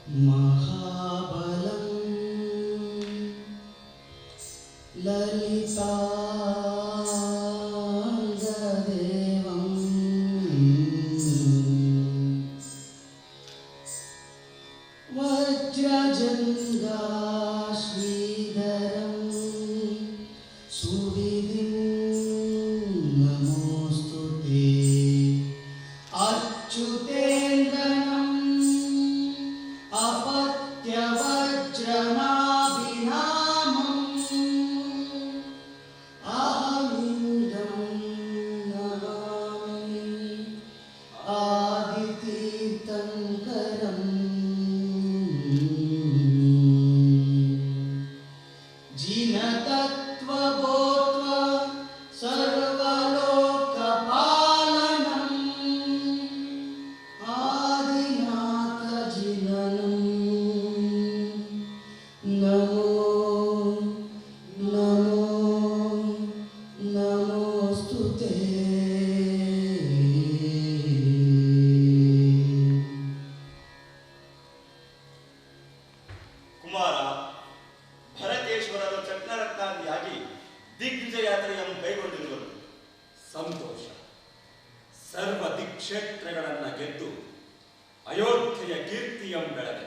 महाबलं ललिताङ्गदेवं वज्रजङ्गा श्रीधरं सुविधिं नमोऽस्तु ते अच्युतेन्द्रनं अपत्यवज्रनाभिनामम् अहमिन्द्रं नमामि आदितीर्थङ्करम् जिनतत्त्वबोध्वा सर्वलोकपालनम् आदिनाथजिननं नमो नमो नमोऽस्तु ते। ಕುಮಾರ ಭರತೇಶ್ವರರು ಚಕ್ರರತ್ನಾದಿಯಾಗಿ ದಿಗ್ವಿಜಯ ಯಾತ್ರೆಯನ್ನು ಕೈಗೊಂಡಿರುವರು. ಸಂತೋಷ. ಸರ್ವ ದಿಕ್ಷೇತ್ರಗಳನ್ನು ಗೆದ್ದು ಅಯೋಧ್ಯೆಯ ಕೀರ್ತಿಯಂ ಬೆಳೆದ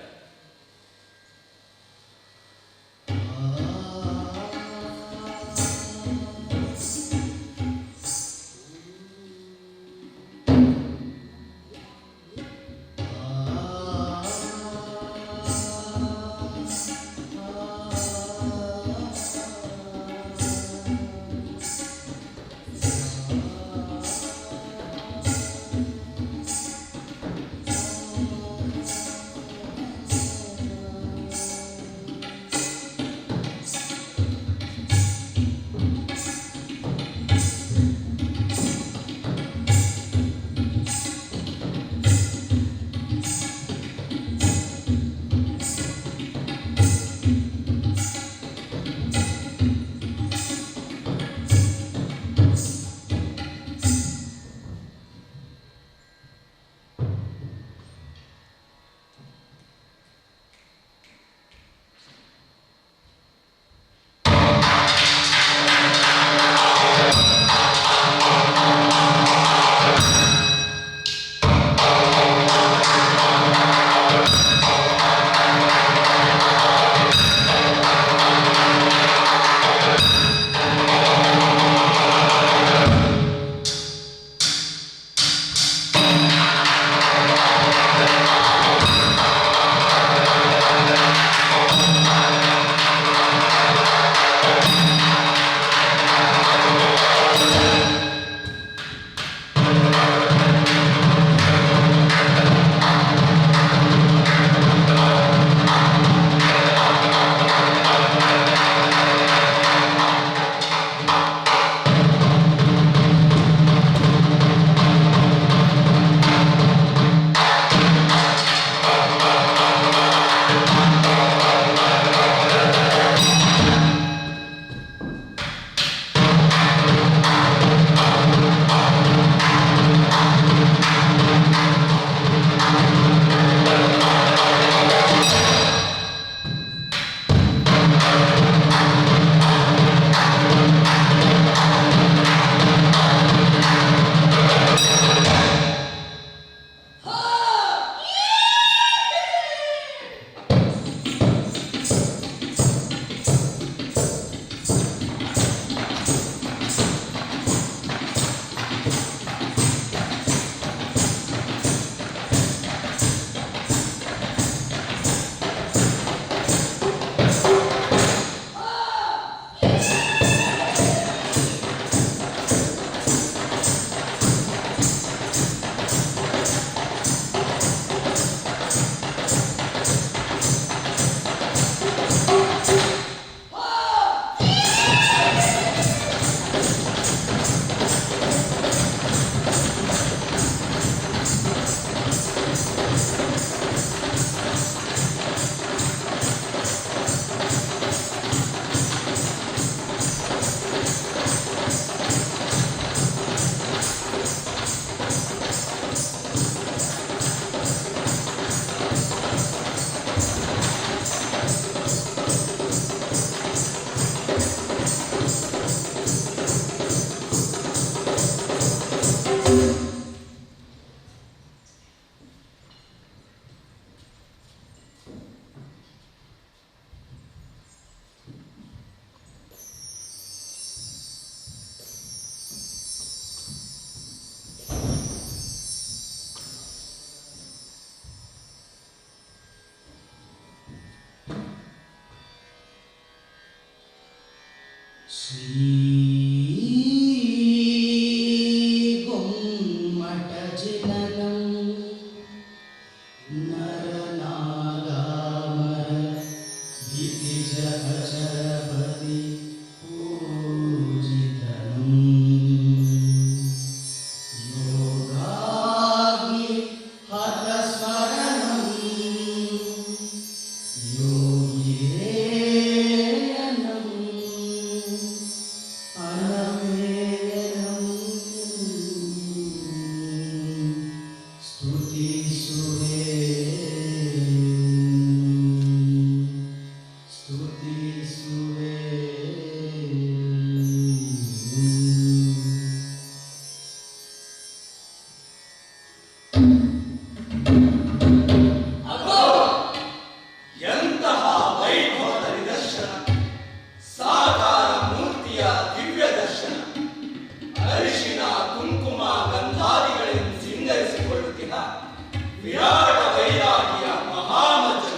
ವಿರಾಟ ವೈರಾಗಿಯ ಮಹಾಮಂತ್ರ.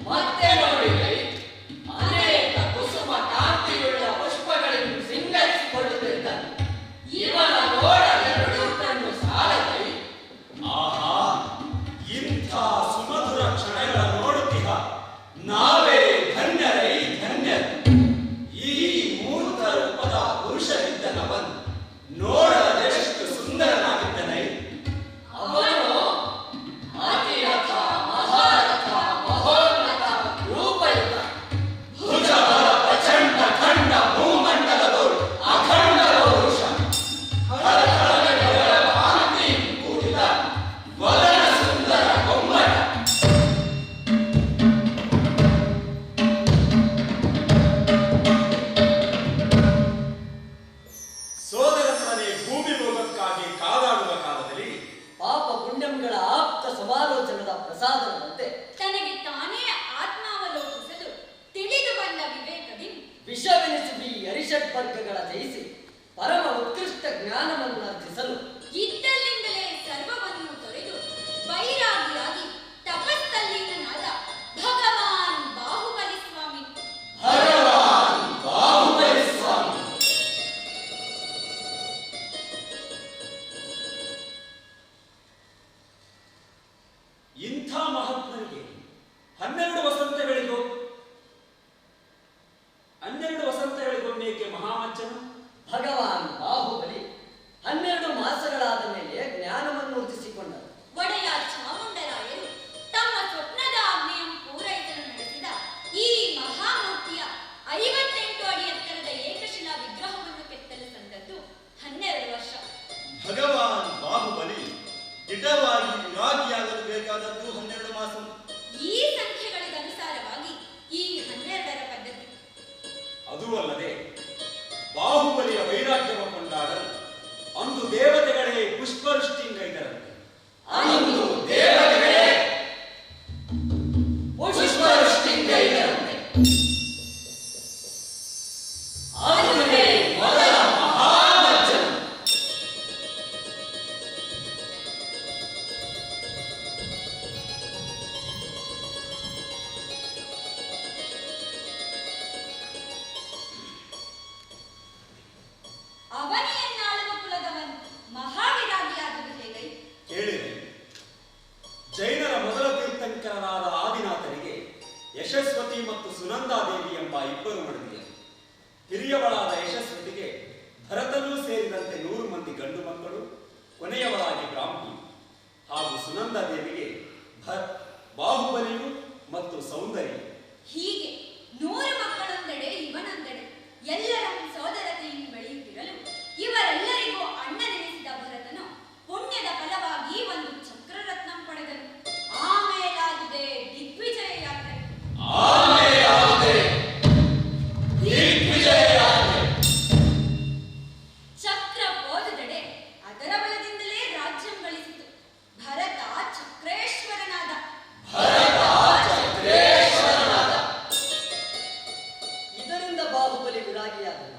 ಮತ್ತೆ ನೋಡಿದರೆ ಅನೇಕ ಕುಸುಮ ಕಾಂತಿಯುಳ್ಳ ಪುಷ್ಪಗಳನ್ನು ಸಿಂಗರಿಸಿಕೊಳ್ಳುತ್ತಿದ್ದ ಇವನ ನೋಡ ಎರಡೂ ಕಣ್ಣು ಸಾಲದೆ. ಆಹಾ, ಇಂಥ ಸುಮಧುರ ಕ್ಷಣಗಳ ನೋಡುತ್ತಿಹ ನಾವೇ ಧನ್ಯರೈ ಧನ್ಯರು. ಈ ಮೂರ್ತ ರೂಪದ ಪುರುಷನಿದ್ದನವನ್ ನೋಡದೆಷ್ಟು ಸುಂದರನಾಗಿದ್ದನೈ. ಅವನು ಅತಿರಥ ಮಹಾರಥ ಮಹೋನ್ನತ ರೂಪಯುತ ಭುಜಬಲ ಪ್ರಚಂಡ ಖಂಡ ಭೂಮಂಡಲದೋಳು ಅಖಂಡ ಪೌರುಷ. ಹರಹರಗಳ ಕಾಂತಿ ಕೂಡಿದ ವದನ ಸುಂದರ ಕೊಮ್ಮರ. ಸೋದರನೊಡನೆ ಭೂಮಿ ಭೋಗಕ್ಕಾಗಿ ಕಾದಾಡುವ ಕಾಲದಲ್ಲಿ ಪಾಪ ಪುಣ್ಯಂಗಳ ಆಪ್ತ ಸಮಾಲೋಚನದ ಪ್ರಸಾದದಂತೆ ತನಗೆ ತಾನೇ ಆತ್ಮಾವಲೋಕಿಸಲು ತಿಳಿದು ಬಂದ ವಿವೇಕದಿಂದ ವಿಷವೆನಿಸಿ ಅರಿಷಡ್ ವರ್ಗಗಳ ಜಯಿಸಿ ಪರಮ ಉತ್ಕೃಷ್ಟ ಜ್ಞಾನವನ್ನು ಅರ್ಜಿಸಲು ಇದ್ದಲ್ಲಿಂದಲೇ ಸರ್ವವನ್ನು ತೊರೆದು ವೈರಾಗಿಯಾಗಿ ತಪಸ್ತಲ್ಲೀನನಾದ ಭಗವಾನ್ ಬಾಹುಬಲಿ ಸ್ವಾಮಿ. ಭಗವಾನ್ ಬಾಹುಬಲಿ ಸ್ವಾಮಿ. ಇಂಥ ಮಹಾತ್ಮರಿಗೆ 12 ವಸಂತಗಳಿಗೊಮ್ಮೆಗೆ ಮಹಾಮಂಚನ. ಭಗವಾನ್ ಬಾಹುಬಲಿ 12 ಮಾಸಗಳಾದ ಮೇಲೆ ಜ್ಞಾನವನ್ನು ವೃದ್ಧಿಸಿಕೊಂಡರು. ಒಡೆಯ ಚಾಮುಂಡರಾಯರು ತಮ್ಮ ಸ್ವಪ್ನದ ಆಜ್ಞೆಯನ್ನು ಪೂರೈಸಲು ನಡೆಸಿದ ಈ ಮಹಾಮೂರ್ತಿಯ 58 ಅಡಿ ಎತ್ತರದ ಏಕಶಿಲಾ ವಿಗ್ರಹವನ್ನು ಕೆತ್ತಲು ತಂದದ್ದು 12 ವರ್ಷ. ಭಗವಾನ್ ಬಾಹುಬಲಿ ದಿಢವಾಗಿ ವಿರಾಗಿಯಾಗಲು ಬೇಕಾದದ್ದು 12 ಮಾಸ. ಈ ಸಂಖ್ಯೆಗಳಿಗನುಸಾರವಾಗಿ ಈ 12ರ ಪದ್ಧತಿ. ಅದೂ ಅಲ್ಲದೆ ಬಾಹುಬಲಿಯ ವೈರಾಗ್ಯವ ಕೊಂಡಾಡಲು ಅಂದು ದೇವತೆಗಳೇ ಪುಷ್ಪವೃಷ್ಟಿಂಗೈದರಂತೆ. ಅಂದು ದೇವತೆಗಳೇ ಪುಷ್ಪವೃಷ್ಟಿಂಗೈದರಂತೆ. ಅದುವೇ ಮೊದಲ ಮಹಾಮಂಚನ. ಅವನಿಯನ್ನಾಳುವ ಕುಲದವನು ಮಹಾವಿರಾಗಿಯಾದುದು ಹೇಗೈ? ಕೇಳಿದೆ, ಜೈನರ ಮೊದಲ ತೀರ್ಥಂಕರನಾದ ಆದಿನಾಥರಿಗೆ ಯಶಸ್ವತಿ ಮತ್ತು ಸುನಂದಾದೇವಿ ಎಂಬ 2 ಮಡದಿಯರು. ಹಿರಿಯವಳಾದ ಯಶಸ್ವತಿಗೆ ಭರತನೂ ಸೇರಿದಂತೆ 100 ಮಂದಿ ಗಂಡು ಮಕ್ಕಳು, ಕೊನೆಯವರಾಗಿ ಬ್ರಾಹ್ಮಿ. ಹಾಗೂ ಸುನಂದಾದೇವಿಗೆ ಬಾಹುಬಲಿಯು ಮತ್ತು ಸೌಂದರ್ಯ. ಹೀಗೆ 100 ಮಕ್ಕಳೊಂದೆಡೆ ಇವನೊಂದೆಡೆ ಎಲ್ಲರ ಸೋದರತೆಯನ್ನು ಬೆಳೆಯುತ್ತಿರಲು ಇವರೆಲ್ಲರಿಗೂ ಅಣ್ಣನೆನಿಸಿದ ಭರತನು ಪುಣ್ಯದ ಫಲವಾಗಿ ಒಂದು ಚಕ್ರರತ್ನ ಪಡೆದನು. ಆಮೇಲಾಗಿದೆ ದಿಗ್ವಿಜಯ ಯಾತ್ರೆ. ಚಕ್ರ ಹೋದದೆಡೆ ಅದರ ಬಲದಿಂದಲೇ ರಾಜ್ಯಂ ಗಳಿಸಿತು. ಭರತ ಚಕ್ರೇಶ್ವರನಾದ. ಇದರಿಂದ ಬಾಹುಬಲಿ ವಿರಾಗಿಯಾದನು.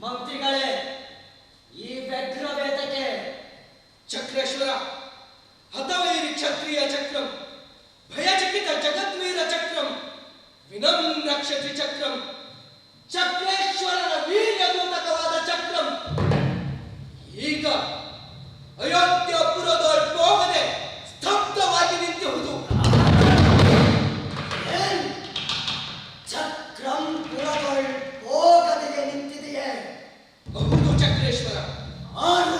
ಮಂತ್ರಿಗಳೇ, ಈ ವ್ಯಗ್ರವೇದಕ್ಕೆ ಚಕ್ರೇಶ್ವರ, ಹತವೈರಿ ಕ್ಷತ್ರಿಯ ಚಕ್ರಂ, ಭಯಚಕಿತ ಜಗದ್ವೀರ ಚಕ್ರಂ, ವಿನಮ್ರ ಕ್ಷತ್ರಿ ಚಕ್ರಂ, ಚಕ್ರೇಶ್ವರನ ವೀರ್ಯದೂತಕವಾದ ಚಕ್ರಂ ಈಗ ಅಯೋಧ್ಯಪುರದೊಳಗೋಗದೆ ಸ್ತಬ್ಧವಾಗಿ ನಿಂತಿರುವುದು. ಚಕ್ರಂ ಪುರದೊಳ್ ಹೋಗದೆಯೇ ನಿಂತಿದೆಯೇ? ಹೌದು ಚಕ್ರೇಶ್ವರ. ಆರು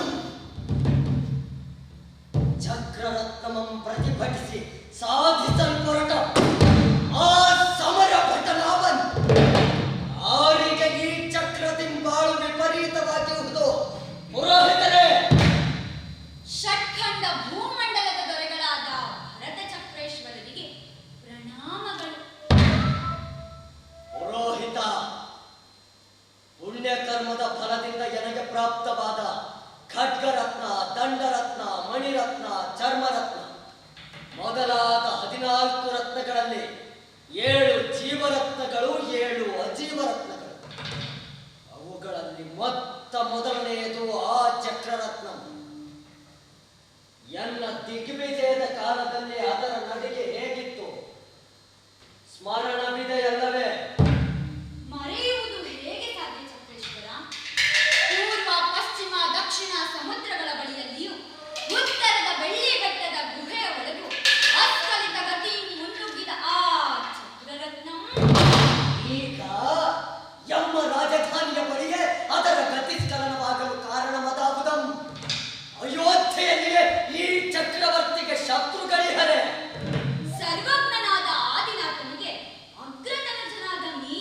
ಚಕ್ರರತ್ನಮಂ ಪ್ರತಿಭಟಿಸಿ ಸಾಧಿಸಲ್ಪೊರಟ ಆ ಸಮರ ಭಟನಾವನ್ ಆರಿಗೆ ಈ ಚಕ್ರದಿಂಬಾಳು ವಿಪರೀತವಾಗಿರುವುದು. ಪುರೋಹಿತರೇ, ಷಟ್ಖಂಡ ಭೂಮಂಡಲದ ದೊರೆಗಳಾದ ಭರತ ಚಕ್ರೇಶ್ವರರಿಗೆ ಪ್ರಣಾಮಗಳು. ಪುರೋಹಿತ, ಪುಣ್ಯಕರ್ಮದ ಫಲದಿಂದ ನನಗೆ ಪ್ರಾಪ್ತವಾದ ಖಡ್ಗರತ್ನ, ದಂಡರತ್ನ, ಮಣಿರತ್ನ, ಚರ್ಮರತ್ನ ಮೊದಲಾದ 14 ರತ್ನಗಳಲ್ಲಿ 7 ಜೀವರತ್ನಗಳು, 7 ಅಜೀವರತ್ನಗಳು. ಅವುಗಳಲ್ಲಿ ಮೊದಲನೆಯದು ಆ ಚಕ್ರರತ್ನ. ಎನ್ನ ದಿಗ್ವಿಜಯದ ಕಾಲದಲ್ಲಿ ಅದರ ನಡಿಗೆ ಹೇಗಿತ್ತು ಸ್ಮರಣವಿದೆಯಲ್ಲವೇ? ಮರೆಯುವುದು ಹೇಗೆ ಸಾಧ್ಯ ಚಕ್ರೇಶ್ವರ? ಪೂರ್ವ, ಪಶ್ಚಿಮ, ದಕ್ಷಿಣ ಸಮುದ್ರಗಳ ಬಳಿಯಲ್ಲಿಯೂ ಉತ್ತರದ ಬೆಳ್ಳಿ ಬೆಟ್ಟದ ಗುಹೆಯ ಒಳಗೂ ಅಸ್ಖಲಿತ ಗತಿ ಮುನ್ನುಗ್ಗಿದ ಆ ಚಕ್ರರತ್ನ ಈಗ ಎಮ್ಮ ರಾಜಧಾನಿಯ ಬಳಿಯೇ ಅದರ ಗತಿಸ್ಖಲನವಾಗಲು ಕಾರಣವಾದಾವುದಂ ಅಯೋಧ್ಯೆಯಲ್ಲಿಯೇ ಈ ಚಕ್ರವರ್ತಿಗೆ ಶತ್ರುಗಳಿಹರೆ. ಸರ್ವಜ್ಞನಾದ ಆದಿನಾಥನಿಗೆ ಅಗ್ರತನಜನಾದ ನೀ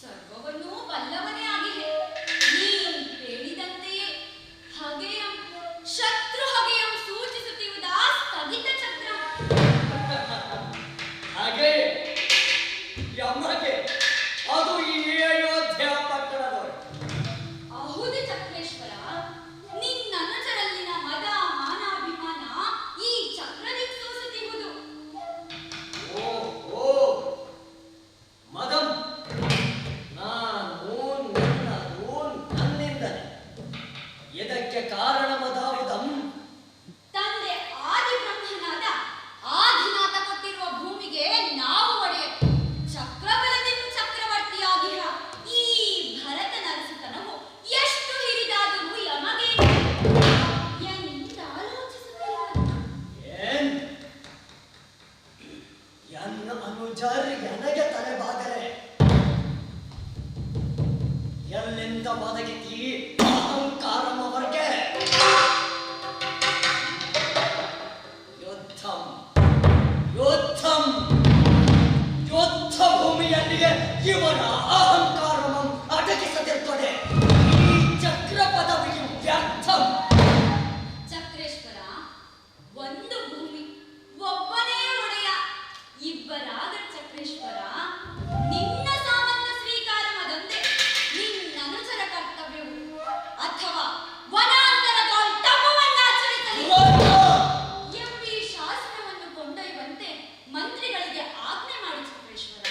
ಸರ್ವವನ್ನೂ ಬಲ್ಲವನೇ ಆಗಿಹೆ. ನೀ ಹೇಳಿದಂತೆಯೇ ಹಗೆಯಂ ಶತ್ರು ಹಗೆಯಂ ಸೂಚಿಸುತ್ತಿರುವುದಾ ಸ್ಥಗಿತ ಚಕ್ರ. ಹಾಗೆ ಯಮಗೆ ಅದು ಈ ಅಯೋಧ್ಯ ಪಟ್ಟಣದವರು. ಹೌದು ಚಕ್ರೇಶ್ವರ, ನಿನ್ನನುಜರಲ್ಲಿನ ಮದ ಮಾನಾಭಿಮಾನ ಈ ಚಕ್ರದಿಂದ ಸೂಸುತ್ತಿರುವುದು. ಓ ಮದಂ, ನಾನು ನನ್ನದು ನನ್ನಿಂದಲೇ. ಇದಕ್ಕೆ ಕಾರಣವಾದಾವುದಂ? ತಂದೆ ಆದಿ ಬ್ರಹ್ಮನಾದ ಆದಿನಾಥ ಕೊಟ್ಟಿರುವ ಭೂಮಿಗೆ ನಾವು ಒಡೆಯ ಚಕ್ರಬಲದಿಂದ ಚಕ್ರವರ್ತಿಯಾಗಿರ ಈ ಭರತ ನರಸಿತನವು ಎಷ್ಟು ಹಿರಿದಾದರೂ ಯಮಗೆ ಎಂದು ಆಲೋಚಿಸುತ್ತಿರುವುದು. ಏನ್ ಎನ್ನ ಅನುಜರ್ ನನಗೆ ತಲೆಬಾಗರೆ ಎಲ್ಲಿಂದ ಒದಗಿತಿ ಅಹಂಕಾರಂ ಅವರಿಗೆ? ಯುದ್ಧಂ ಯುದ್ಧಂ ಯುದ್ಧ ಭೂಮಿಯಲ್ಲಿಯೇ ಇವನ ಅಹಂಕಾರಂ ಅಡಗಿಸದಿರ್ತದೆ. ಈ ಚಕ್ರ ಪದವಿಯು ವ್ಯರ್ಥಂ. ಚಕ್ರೇಶ್ವರ, ಒಂದು ಭೂಮಿ ಒಬ್ಬನೇ ಒಡೆಯ ಇಬ್ಬರಾದ ಚಕ್ರೇಶ್ವರ, ನಿನ್ನ ಸಾಮಂತ ಸ್ವೀಕಾರ ಮದಂತೆ ನಿನ್ನನುಚರ ಕರ್ತವ್ಯವು ಅಥವಾ ವನಾಂತರದೊಳ್ ತಪವನ್ನಾಚರಿಸಲಿ ಎಂಬಿ ಶಾಸನವನ್ನು ಕೊಂಡೊಯ್ಯುವಂತೆ ಮಂತ್ರಿಗಳಿಗೆ ಆಜ್ಞೆ ಮಾಡಿ ಚಕ್ರೇಶ್ವರ.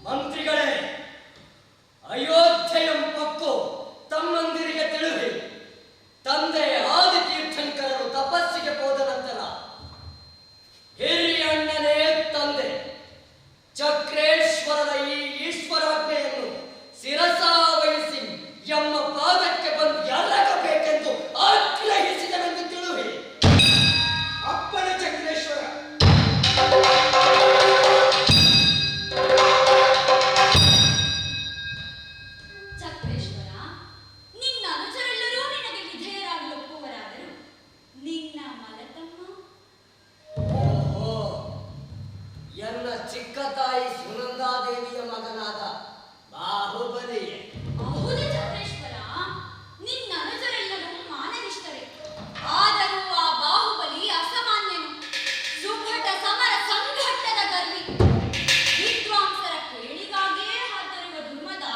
ಮಂತ್ರಿಗಳೇ, ಅಯೋಧ್ಯೆಯಂ ಪಕ್ಕು ತಮ್ಮಂದಿರಿಗೆ ತಿಳಿದಿ. ತಂದೆ ಆದಿತೀರ್ಥಂಕರರು ತಪಸ್ಸಿಗೆ ಹೋದ ನಂತರ ಹಿರಿಯಣ್ಣನೇ ತಂದೆ ಚಕ್ರೇಶ್ವರರ ಈ ಈಶ್ವರಾಜ್ಞೆಯನ್ನು ಶಿರಸಾವಹಿಸಿ ಎಮ್ಮ ಪಾದಕ್ಕೆ ಬಂದು ಎರಗಬೇಕೆಂದು ಆಗ್ರಹಿಸಿದನೆಂದು ತಿಳಿವಿ. ಅಪ್ಪಣೆ ಚಕ್ರೇಶ್ವರ. ಚಕ್ರೇಶ್ವರ, ನಿನ್ನ ಅನುಚರೆಲ್ಲರೂ ನಿನಗೆ ವಿಧೇಯರಾಗಲು ಒಪ್ಪುವರಾದರೂ ನಿನ್ನ ಮಲತಮ್ಮ ಓಹೋ, ಎನ್ನ ಚಿಕ್ಕ ತಾಯಿ ಸುನಂದಾದೇವಿಯ ಮಗನಾದ ಬಾಹುಬಲಿಯೇ. ಹೌದು ಚಕ್ರೇಶ್ವರ, ನಿನ್ನ ಅನುಜರೆಲ್ಲರೂ ಮಾನನಿಷ್ಠರೇ. ಆದರೂ ಆ ಬಾಹುಬಲಿ ಅಸಾಮಾನ್ಯನು. ಸುಭಟ ಸಮರ ಸಂಘಟ್ಟದ ಗರ್ವಿ. ವಿದ್ವಾಂಸರ ಕೇಳಿಗಾಗೇ ಹಾತೊರೆಯುವ ದುರ್ಮದ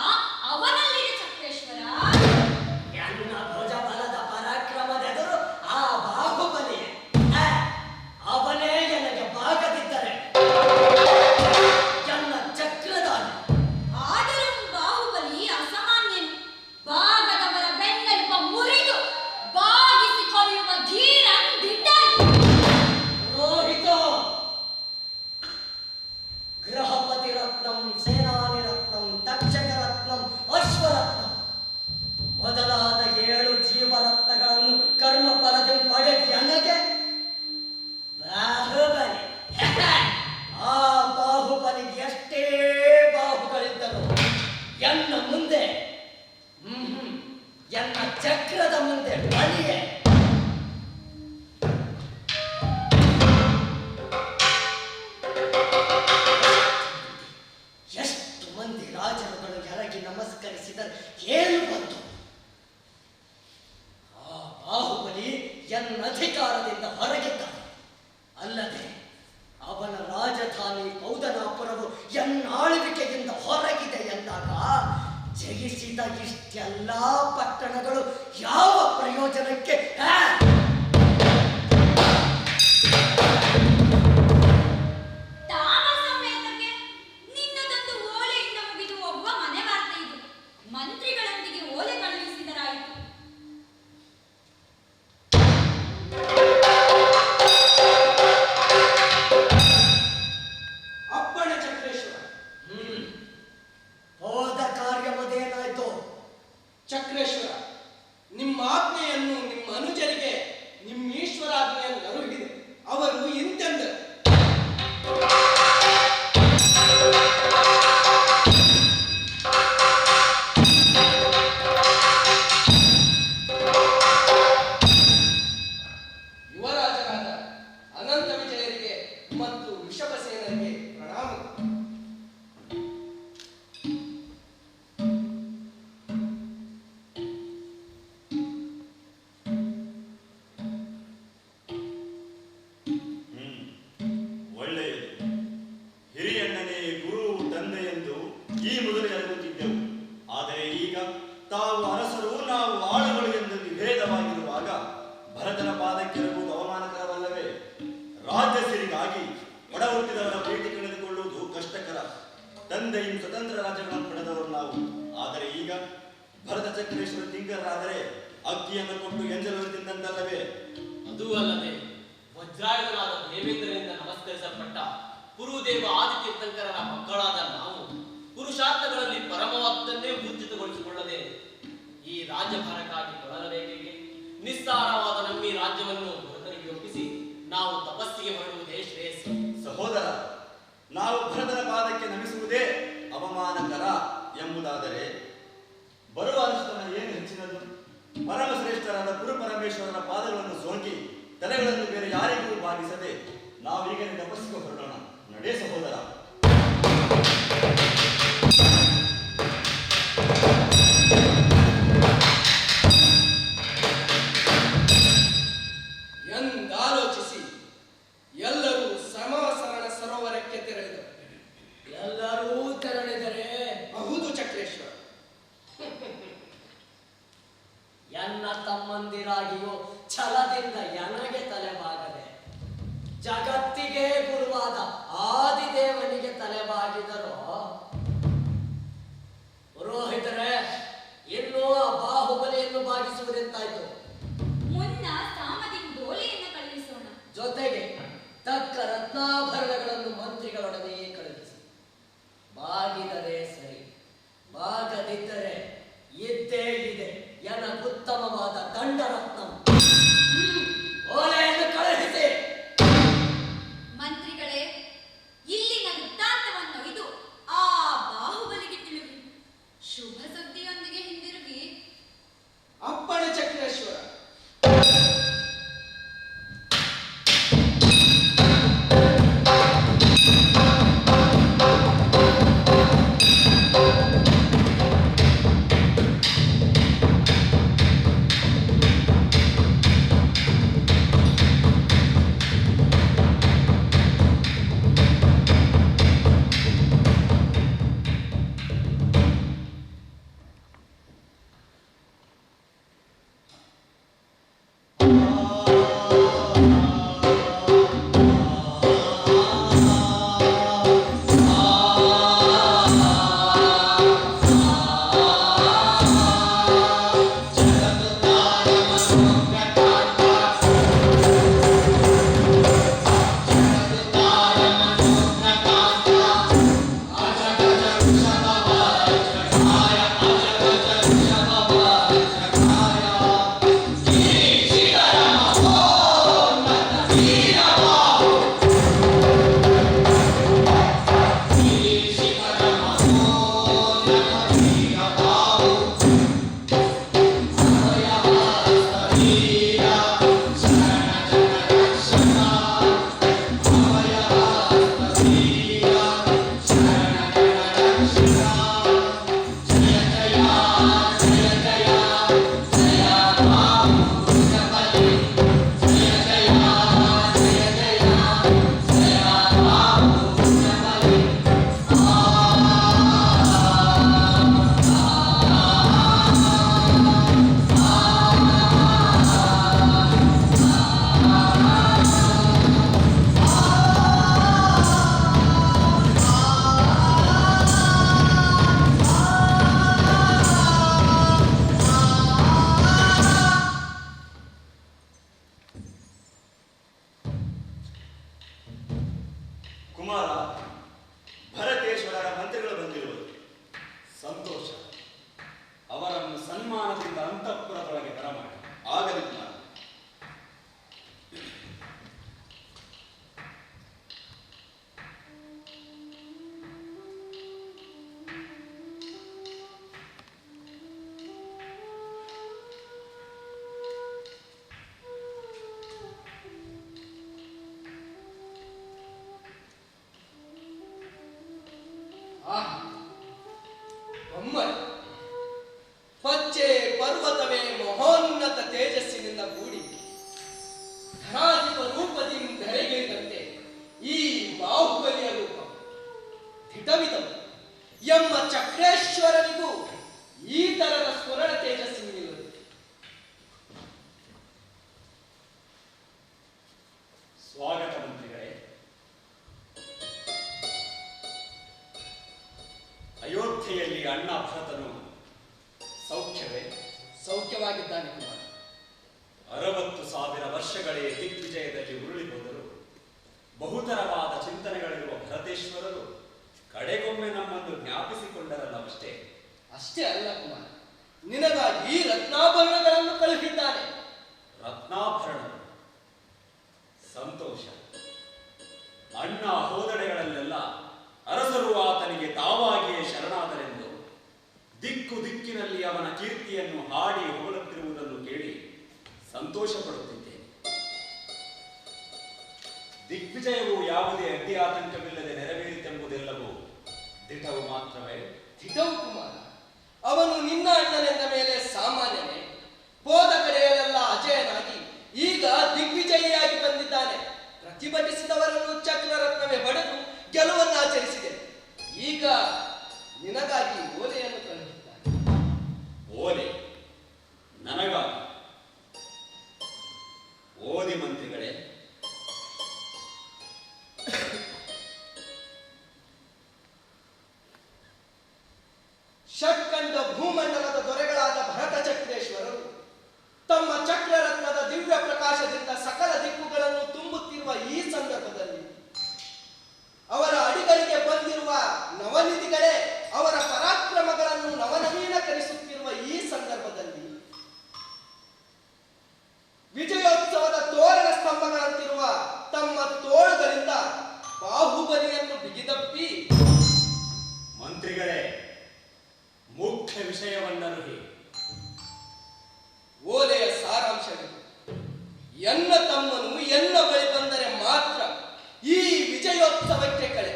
ಅವನಲ್ಲಿದೆ ಚಕ್ರೇಶ್ವರ. ಎನ್ನ ಭುಜ ಬಲದ ಪರಾಕ್ರಮದೆದುರು ಆ ಬಾಹುಬಲಿಯೇ. ಅವನೇ ನನಗೆ ಬಾಗದಿದ್ದರೆ ಎನ್ನ ರತ್ನಂ ಸೇನಾನಿ ರತ್ನಂ ತಕ್ಷಕ ರತ್ನಂ ಅಶ್ವರತ್ನಂ ಮೊದಲಾದ 7 ಜೀವರತ್ನಗಳನ್ನು ಕರ್ಮ ಫಲದ ಪಡೆದು ನನಗೆ ಬಾಹುಬಲಿ ಆ ಬಾಹುಬಲಿಗೆ ಎಷ್ಟೇ ಬಾಹುಗಳಿದ್ದರು ಎನ್ನ ಮುಂದೆ ಎನ್ನ ಚಕ್ರದ ಮುಂದೆ ಬಲಿಯೇ. ಎಷ್ಟು ಮಂದಿ ರಾಜರುಗಳು ಎರಗಿ ನಮಸ್ಕರಿಸಿದರೆ ಏನು ಬಂತು? ಆ ಬಾಹುಬಲಿ ಎನ್ನ ಅಧಿಕಾರದಿಂದ ಹೊರಗಿದ್ದಾನೆ. ಅಲ್ಲದೆ ಅವನ ರಾಜಧಾನಿ ಪೌದನಾಪುರವು ಎನ್ನಾಳ್ವಿಕೆಯಿಂದ ಹೊರಗಿದೆ ಎಂದಾಗ ಜಯಿಸಿದ ಇಷ್ಟೆಲ್ಲ ಪಟ್ಟಣಗಳು ಯಾವ ಪ್ರಯೋಜನಕ್ಕೆ? ತಾಮಸಮೇತಕ್ಕೆ ನಿನ್ನದೊಂದು ಓಲೆಯಿಂದ ಮುಗಿದು ಹೋಗುವ ಮನೆ ವಾರ್ತೆ ಇದು. ಮಂತ್ರಿಗಳೊಂದಿಗೆ ಓಲೆ ಕಳುಹಿಸಿದರಾಯಿತು. ಅಪ್ಪಣೆ ಚಕ್ರೇಶ್ವರ. ಹೋದ ಕಾರ್ಯವದೇನಾಯ್ತು? ಚಕ್ರೇಶ್ವರ, ನಿಮ್ಮ ಆಜ್ಞೆಯನ್ನು ನಿಮ್ಮ ಅನುಜರಿಗೆ ನಿಮ್ಮ ಈಶ್ವರಾಜ್ಞೆಯನ್ನು ಅರುಹಿದೆ. ಅವರು ಇಂತೆಂದರು: ಯುವರಾಜರಾದ ಅನಂತ ವಿಜಯರಿಗೆ ಮತ್ತು ವೃಷಭಸೇನರಿಗೆ ಪ್ರಣಾಮ. ಒಳ್ಳೆಯದು. ಹಿರಿಯಣ್ಣನೇ ಗುರು ತಂದೆ ಎಂದು ಈ ಮೊದಲೇ ಅರಿಯುತ್ತಿದ್ದೆವು. ಆದರೆ ಈಗ ತಾವು ಅರಸರು ನಾವು ಆಳುಗಳು ಎಂದು ವಿಭೇದವಾಗಿರುವಾಗ ಭರತನ ಪಾದಕ್ಕೆ ಇರುವುದು ಅವಮಾನಕರವಲ್ಲವೇ? ರಾಜ್ಯ ಸಿರಿಗಾಗಿ ಒಡ ಹುಟ್ಟಿದವರ ಪ್ರೀತಿ ಕಳೆದುಕೊಳ್ಳುವುದು ಕಷ್ಟಕರ. ತಂದೆയും ಸ್ವತಂತ್ರ ರಾಜ್ಯಗಳನ್ನು ಪಡೆದವರು ನಾವು. ಆದರೆ ಈಗ ಭರತ ಚಕ್ರೇಶ್ವರ ತಿಂಕರಾದರೆ ಅಕ್ಕಿಯನ್ನು ಕೊಟ್ಟು ಎಂಜಲು ತಿಂದಂತಲ್ಲವೇ? ಅದೂ ಅಲ್ಲದೆ ವಜ್ರಾಯುಧನಾದ ದೇವೇಂದ್ರನಿಂದ ನಮಸ್ಕರಿಸಲ್ಪಟ್ಟ ಕುರುದೇವ ಆದಿತ್ಯಂಕರರ ಮಕ್ಕಳಾದ ನಾವು ಪುರುಷಾರ್ಥಗಳಲ್ಲಿ ಪರಮವಾದನ್ನೇ ಊರ್ಜಿತಗೊಳಿಸಿಕೊಳ್ಳದೆ ಈ ರಾಜ್ಯಭಾರಕ್ಕಾಗಿ ತೊಡಗಬೇಕಿಗೆ ನಿಸ್ಸಾರವಾದ ನಮ್ಮಿ ರಾಜ್ಯವನ್ನು ಭರತನಿಗೆ ಒಪ್ಪಿಸಿ ನಾವು ತಪಸ್ಸಿಗೆ ಹೊರಡುವುದೇ ಶ್ರೇಯಸ್ಸು. ಸಹೋದರ, ನಾವು ಭರತನ ಪಾದಕ್ಕೆ ನಮಿಸುವುದೇ ಅವಮಾನಕರ ಎಂಬುದಾದರೆ ಬರುವ ಅನುಷ್ಠಾನ ಏನು ಹೆಚ್ಚಿನದು? ಪರಮಶ್ರೇಷ್ಠರಾದ ಗುರುಪರಮೇಶ್ವರನ ಪಾದಗಳನ್ನು ಸೋಂಕಿ ತಲೆಗಳನ್ನು ಬೇರೆ ಯಾರಿಗೂ ಭಾವಿಸದೆ ನಾವೀಗ ತಪಸ್ಸಿಗೆ ಹೊರಡೋಣ. ನಡೆ ಸಹೋದರ. ಎಂದಾಲೋಚಿಸಿ ಎಲ್ಲರೂ ಸಮವಸರಣ ಸರೋವರಕ್ಕೆ ತೆರಳಿದರು. ಎಲ್ಲರೂ ತೆರಳಿದರೆ ಬಹುದು ಚಕ್ರೇಶ್ವರ. ಎನ್ನ ತಮ್ಮಂದಿರಾಗಿಯೂ ಛಲದಿಂದ ನನಗೆ ತಲೆಬಾಗದೆ ಜಗತ್ತಿಗೆ ಗುರುವಾದ ಆದಿದೇವನಿಗೆ ತಲೆಬಾಗಿದರೋ ಪುರೋಹಿತರೇ, ಇನ್ನೂ ಆ ಬಾಹುಬಲಿಯನ್ನು ಬಾಗಿಸುವುದೆಂತಾಯ್ತು? ಮುನ್ನ ಸಾಮದಿಂದ ಡೋಲೆಯನ್ನು ಕಳುಹಿಸೋಣ. ಜೊತೆಗೆ ತಕ್ಕ ರತ್ನಾಭರಣಗಳನ್ನು ಮಂತ್ರಿಗಳೊಡನೆ ಕಳುಹಿಸಿ. ಬಾಗಿದರೆ ಸರಿ, ಬಾಗದಿದ್ದರೆ ಇದ್ದೇ ಇದೆ ಉತ್ತಮವಾದ ದಂಡರತ್ನ. ಓಲೆಯನ್ನು ಕಳುಹಿಸಿ. ಮಂತ್ರಿಗಳೇ, ಇಲ್ಲಿನ ವೃತ್ತಾಂತವನ್ನು ಇದು ದೊರೆಗಳು ಬಂದಿರುವುದು. ಸಂತೋಷ. ಅವರನ್ನು ಸನ್ಮಾನದಿಂದ ಅಂತಃಪುರದೊಳಗೆ ಬರಮಾಡಿ. ಆಗಲಿ ಕುಮಾರ. ಪಚ್ಚೆ ಪರ್ವತವೇ ಮಹೋನ್ನತ ತೇಜಸ್ಸಿನಿಂದ ಕೂಡಿ ಧರಾಧಿಪ ರೂಪದಿಂದ ಧರೆಗಿಳಿದಂತೆ ಈ ಬಾಹುಬಲಿಯ ರೂಪ ದಿಟವಿದವು ಎಂಬ ಚಕ್ರೇಶ್ವರನಿಗೂ ಈ ತರದ ಸ್ವರ್ಣ ತೇಜಸ್ಸಿನಿಲ್ಲದು. ಸ್ವಾಗತ ಮಂತ್ರಿಗಳೇ. ಅಯೋಧ್ಯೆಯಲ್ಲಿ ಅಣ್ಣ ಭರತನು ಸೌಖ್ಯವೇ? ಸೌಖ್ಯವಾಗಿದ್ದಾನೆ ಕುಮಾರ. 60,000 ವರ್ಷಗಳೇ ದಿಗ್ವಿಜಯದಲ್ಲಿ ಉರುಳಿ ಹೋದರು. ಬಹುತರವಾದ ಚಿಂತನೆಗಳಿರುವ ಭರತೇಶ್ವರರು ಕಡೆಗೊಮ್ಮೆ ನಮ್ಮನ್ನು ಜ್ಞಾಪಿಸಿಕೊಂಡರಲ್ಲವಷ್ಟೇ. ಅಷ್ಟೇ ಅಲ್ಲ ಕುಮಾರ, ನಿನಗಾಗಿ ರತ್ನಾಭರಣಗಳನ್ನು ಕಳುಹಿದ್ದಾನೆ. ರತ್ನಾಭರಣಗಳು? ಸಂತೋಷ. ಅಣ್ಣ ಹೋದಡೆಗಳಲ್ಲೆಲ್ಲ ಅರಸರು ಆತನಿಗೆ ತಾವಾಗಿಯೇ ಶರಣಾದರೆಂದು ದಿಕ್ಕು ದಿಕ್ಕಿನಲ್ಲಿ ಅವನ ಕೀರ್ತಿಯನ್ನು ಹಾಡಿ ಹೊಗಳುತ್ತಿರುವುದನ್ನು ಕೇಳಿ ಸಂತೋಷ ಪಡುತ್ತಿದ್ದೇನೆ. ದಿಗ್ವಿಜಯವು ಯಾವುದೇ ಅಡ್ಡಿ ಆತಂಕವಿಲ್ಲದೆ ನೆರವೇರಿತೆಂಬುದೆಲ್ಲವೂ ದಿಟವು ಮಾತ್ರವೇ? ದಿಟವು ಕುಮಾರ. ಅವನು ನಿನ್ನ ಅಣ್ಣನೆಂದ ಮೇಲೆ ಸಾಮಾನ್ಯನೇ. ಹೋದ ಕಡೆಯಲ್ಲೆಲ್ಲ ಅಜಯನಾಗಿ ಈಗ ದಿಗ್ವಿಜಯಿಯಾಗಿ ಬಂದಿದ್ದಾನೆ. ಪ್ರತಿಭಟಿಸಿದವರನ್ನು ಚಕ್ರರತ್ನವೇ ಹೊಡೆದು ಗೆಲುವನ್ನು ಆಚರಿಸಿದೆ. ಈಗ ನಿನಗಾಗಿ ಓಲೆಯನ್ನು ಕಳುಹಿದ್ದಾನೆ. ಓಲೆ ನನಗಾಗಿ? ಓದಿ ಮಂತ್ರಿಗಳೇ. ಷಟ್ಕಂಡ ಭೂಮಂಡಲದ ದೊರೆಗಳಾದ ಭರತ ಚಕ್ರೇಶ್ವರರು ತಮ್ಮ ಚಕ್ರರತ್ನದ ದಿವ್ಯ ಪ್ರಕಾಶದಿಂದ ಸಕಲ ದಿಕ್ಕುಗಳನ್ನು ತುಂಬುತ್ತಿರುವ ಈ ಸಂದರ್ಭದಲ್ಲಿ ಅವರ ಅಡಿಗಳಿಗೆ ಬಂದಿರುವ ನವನಿಧಿಗಳೇ ಅವರ ಪರಾಕ್ರಮಗಳನ್ನು ನವನವೀನಕರಿಸುತ್ತಿರುವ ಈ ಸಂದರ್ಭದಲ್ಲಿ ವಿಜಯೋತ್ಸವದ ತೋರಣ ಸ್ತಂಭಗಳಂತಿರುವ ತಮ್ಮ ತೋಳುಗಳಿಂದ ಬಾಹುಬಲಿಯನ್ನು ಬಿಗಿದಪ್ಪಿ. ಮಂತ್ರಿಗಳೇ, ಮುಖ್ಯ ವಿಷಯವನ್ನರು. ಓಲೆಯ ಸಾರಾಂಶವಿದೆ. ಎನ್ನ ತಮ್ಮನು ಎನ್ನ ಬಳಿ ಬಂದರೆ ಮಾತ್ರ ಈ ವಿಜಯೋತ್ಸವಕ್ಕೆ ಕಳೆ.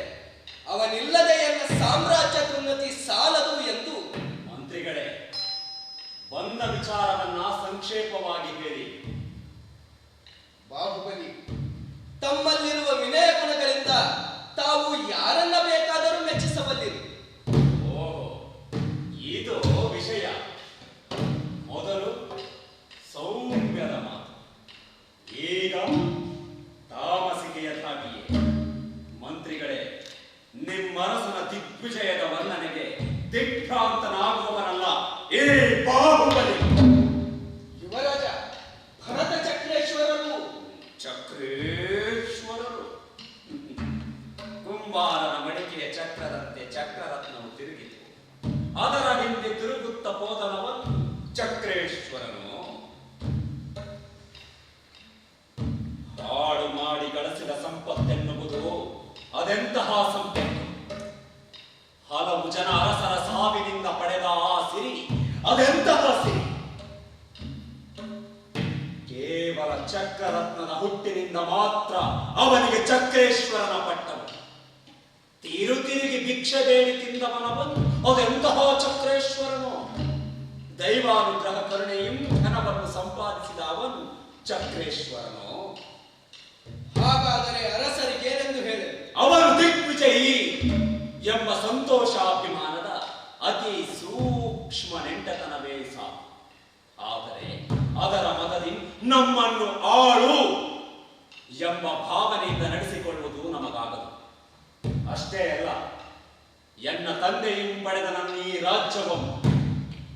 ಅವನಿಲ್ಲದೆ ಎನ್ನ ಸಾಮ್ರಾಜ್ಯದುನ್ನತಿ ಸಾಲದು ಎಂದು. ಮಂತ್ರಿಗಳೇ, ಬಂದ ವಿಚಾರವನ್ನ ಸಂಕ್ಷೇಪವಾಗಿ ಹೇಳಿ. ಬಾಹುಬಲಿ ತಮ್ಮಲ್ಲಿರುವ ವಿನಯ ಗುಣಗಳಿಂದ ತಾವು ಯಾರನ್ನ ಬೇಕಾದರೂ ಮೆಚ್ಚಿಸಬಲ್ಲಿರು. ಓಹೋ, ಇದು ವಿಷಯ. ಮೊದಲು ಸೌಮ್ಯದ ಮಾತು, ಈಗ ತಾಮಸಿಕೆಯದ್ದಾಗಿಯೇ. ಮಂತ್ರಿಗಳೇ, ನಿಮ್ಮರಸನ ದಿಗ್ವಿಜಯದ ವರ್ಣನೆಗೆ ದಿಗ್ಭ್ರಾಂತನಾಗುವವನಲ್ಲ ಈ ಬಾಹುಬಲಿ. ಯುವರಾಜ ಭರತ ಚಕ್ರೇಶ್ವರರು. ಚಕ್ರೇಶ್ವರರು? ಕುಂಬಾರನ ಮಡಿಕೆಯ ಚಕ್ರದಂತೆ ಚಕ್ರರತ್ನವು ತಿರುಗಿತು. ಅದರ ಹಿಂದೆ ತಿರುಗುತ್ತ ಹೋದನವನು ಚಕ್ರೇಶ್ವರನು. ಹಾಳು ಮಾಡಿ ಗಳಿಸಿದ ಸಂಪತ್ತೆನ್ನುವುದು ಅದೆಂತಹ ಸಂಪತ್ತು? ಹಲವು ಜನ ಅರಸರ ಸಾವಿನಿಂದ ಪಡೆದ ಆ ಸಿರಿ ಅದೆಂತಹ ಸಿರಿ? ಕೇವಲ ಚಕ್ರರತ್ನದ ಹುಟ್ಟಿನಿಂದ ಮಾತ್ರ ಅವನಿಗೆ ಚಕ್ರೇಶ್ವರನ ಪಟ್ಟವು. ತಿರುಗಿ ಭಿಕ್ಷೆ ಬೇಡಿ ತಿಂದವನವನು ಅದೆಂತಹ ಚಕ್ರೇಶ್ವರನು? ದೈವಾನುಗ್ರಹ ಕರುಣೆಯಂ ಧನವನ್ನು ಸಂಪಾದಿಸಿದ ಅವನು ಚಕ್ರೇಶ್ವರನು. ಹಾಗಾದರೆ ಅರಸರಿಗೇನೆಂದು ಹೇಳಿ? ಅವನು ದಿಗ್ವಿಜಯಿ ಎಂಬ ಸಂತೋಷಾಭಿಮಾನದ ಅತಿ ಸೂಕ್ಷ್ಮ ನೆಂಟತನವೇ ಸಾಕು. ಆದರೆ ಅದರ ಮದದಿ ನಮ್ಮನ್ನು ಆಳು ಎಂಬ ಭಾವನೆಯಿಂದ ನಡೆಸಿಕೊಳ್ಳುವುದು ನಮಗಾಗದು. ಅಷ್ಟೇ ಅಲ್ಲ, ಎನ್ನ ತಂದೆಯು ಪಡೆದ ನನ್ನ ಈ ರಾಜ್ಯವನ್ನು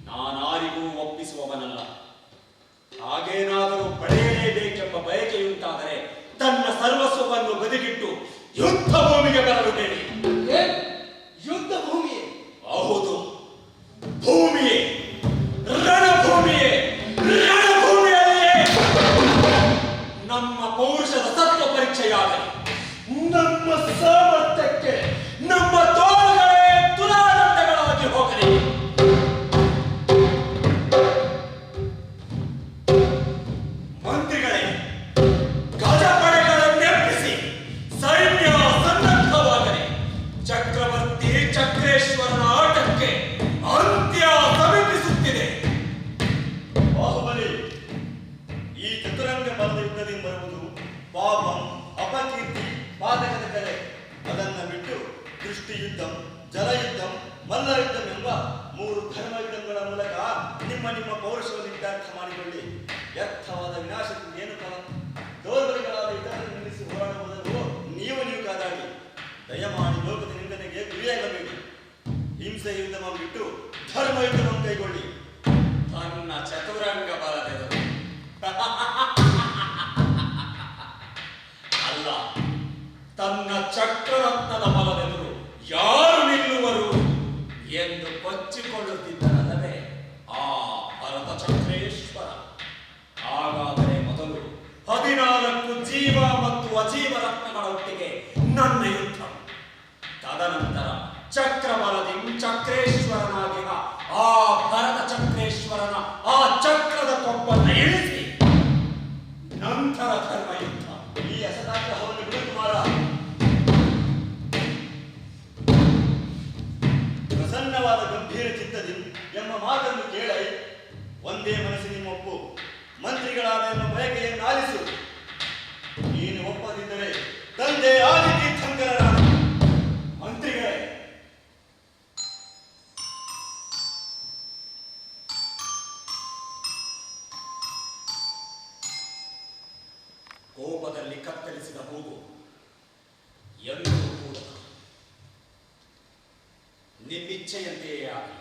ನಾನಾರಿಗೂ ಒಪ್ಪಿಸುವವನಲ್ಲ. ಹಾಗೇನಾದರೂ ಪಡೆಯಲೇಬೇಕೆಂಬ ಬಯಕೆಯುಂಟಾದರೆ ತನ್ನ ಸರ್ವಸ್ವವನ್ನು ಬದಿಗಿಟ್ಟು ಯುದ್ಧ ಭೂಮಿಗೆ ಬರಲು ಹೇಳಿ. ಯುದ್ಧ ಭೂಮಿ ಚಕ್ರೇಶ್ವರನ ಆಟಕ್ಕೆ ಅಂತ್ಯ ಸಮೀಪಿಸುತ್ತಿದೆ. ಬಾಹುಬಲಿ, ಈ ಚತುರಂಗ ಬಲದ ಯುದ್ಧದಿಂದ ಬರುವುದು ಪಾಪಂ, ಅಪಕೀರ್ತಿ, ಪಾತಕದ ಕಲೆ. ಅದನ್ನ ಬಿಟ್ಟು ದೃಷ್ಟಿ ಯುದ್ಧಂ, ಜಲಯುದ್ಧಂ, ಮಲ್ಲಯುದ್ಧಂ ಎಂಬ 3 ಧರ್ಮ ಯುದ್ಧಗಳ ಮೂಲಕ ನಿಮ್ಮ ಪೌರುಷವನ್ನು ಇತ್ಯರ್ಥ ಮಾಡಿಕೊಳ್ಳಿ. ವ್ಯರ್ಥವಾದ ವಿನಾಶಕ್ಕೆ ಏನು ಕಾಲ? ದೌರ್ಬಲ್ಯಗಳಾದ ಇತರರನ್ನು ನಿಲ್ಲಿಸಿ ಹೋರಾಡುವುದನ್ನು ನೀವು ಕಾದಾಡಿ. ದಯಮಾಡಿ ಲೋಕದ ನಿಂದನೆಗೆ ಗುರಿಯಾಗಬೇಡಿ. ಹಿಂಸೆ ಯುದ್ಧವನ್ನು ಬಿಟ್ಟು ಧರ್ಮ ಯುದ್ಧವನ್ನು ಕೈಗೊಳ್ಳಿ. ತನ್ನ ಚತುರಂಗ ಬಲದೆದುರು ಅಲ್ಲ, ತನ್ನ ಚಕ್ರರತ್ನದ ಬಲದೆದುರು ಯಾರು ನಿಲ್ಲುವರು ಎಂದು ಕೊಚ್ಚಿಕೊಳ್ಳುತ್ತಿದ್ದನಲ್ಲವೇ ಆ ಭರತ ಚಕ್ರೇಶ್ವರ. ಹಾಗಾದರೆ ಮೊದಲು 14 ಜೀವ ಮತ್ತು ಅಜೀವ ರತ್ನಗಳ ಒಟ್ಟಿಗೆ ನನ್ನ ಯುದ್ಧ. ತದನಂತರ ಚಕ್ರಬಲದಿ ಚಕ್ರೇಶ್ವರನಾಗಿನ ಆ ಭರತ ಚಕ್ರೇಶ್ವರನ ಆ ಚಕ್ರದ ಕೊಪ್ಪನ್ನ ಇಳಿಸಿ ನಂತರ ಧರ್ಮಯುದ್ಧ. ಈ ಅಸದಾಗ್ರಹವನ್ನು ಬಿಡು ಕುಮಾರ. ಪ್ರಸನ್ನವಾದ ಗಂಭೀರ ಚಿತ್ತದಿ ಎಂಬ ಮಾತನ್ನು ಕೇಳಿ ಒಂದೇ ಮನಸ್ಸಿನ ಒಪ್ಪು. ಮಂತ್ರಿಗಳಾದ ಎಂಬ ಬಯಕೆಯನ್ನು ಆಲಿಸು. ನೀನು ಒಪ್ಪದಿದ್ದರೆ ತಂದೆ ಆದಿತೀರ್ಥಂಕರರ ಮಂತ್ರಿಗಳೇ, ಕೋಪದಲ್ಲಿ ಕತ್ತರಿಸಿದ ಹೂವು ಎಂದೂ ಕೂಡ ನಿಮ್ಮಿಚ್ಛೆಯಂತೆಯೇ ಆಗಲಿ.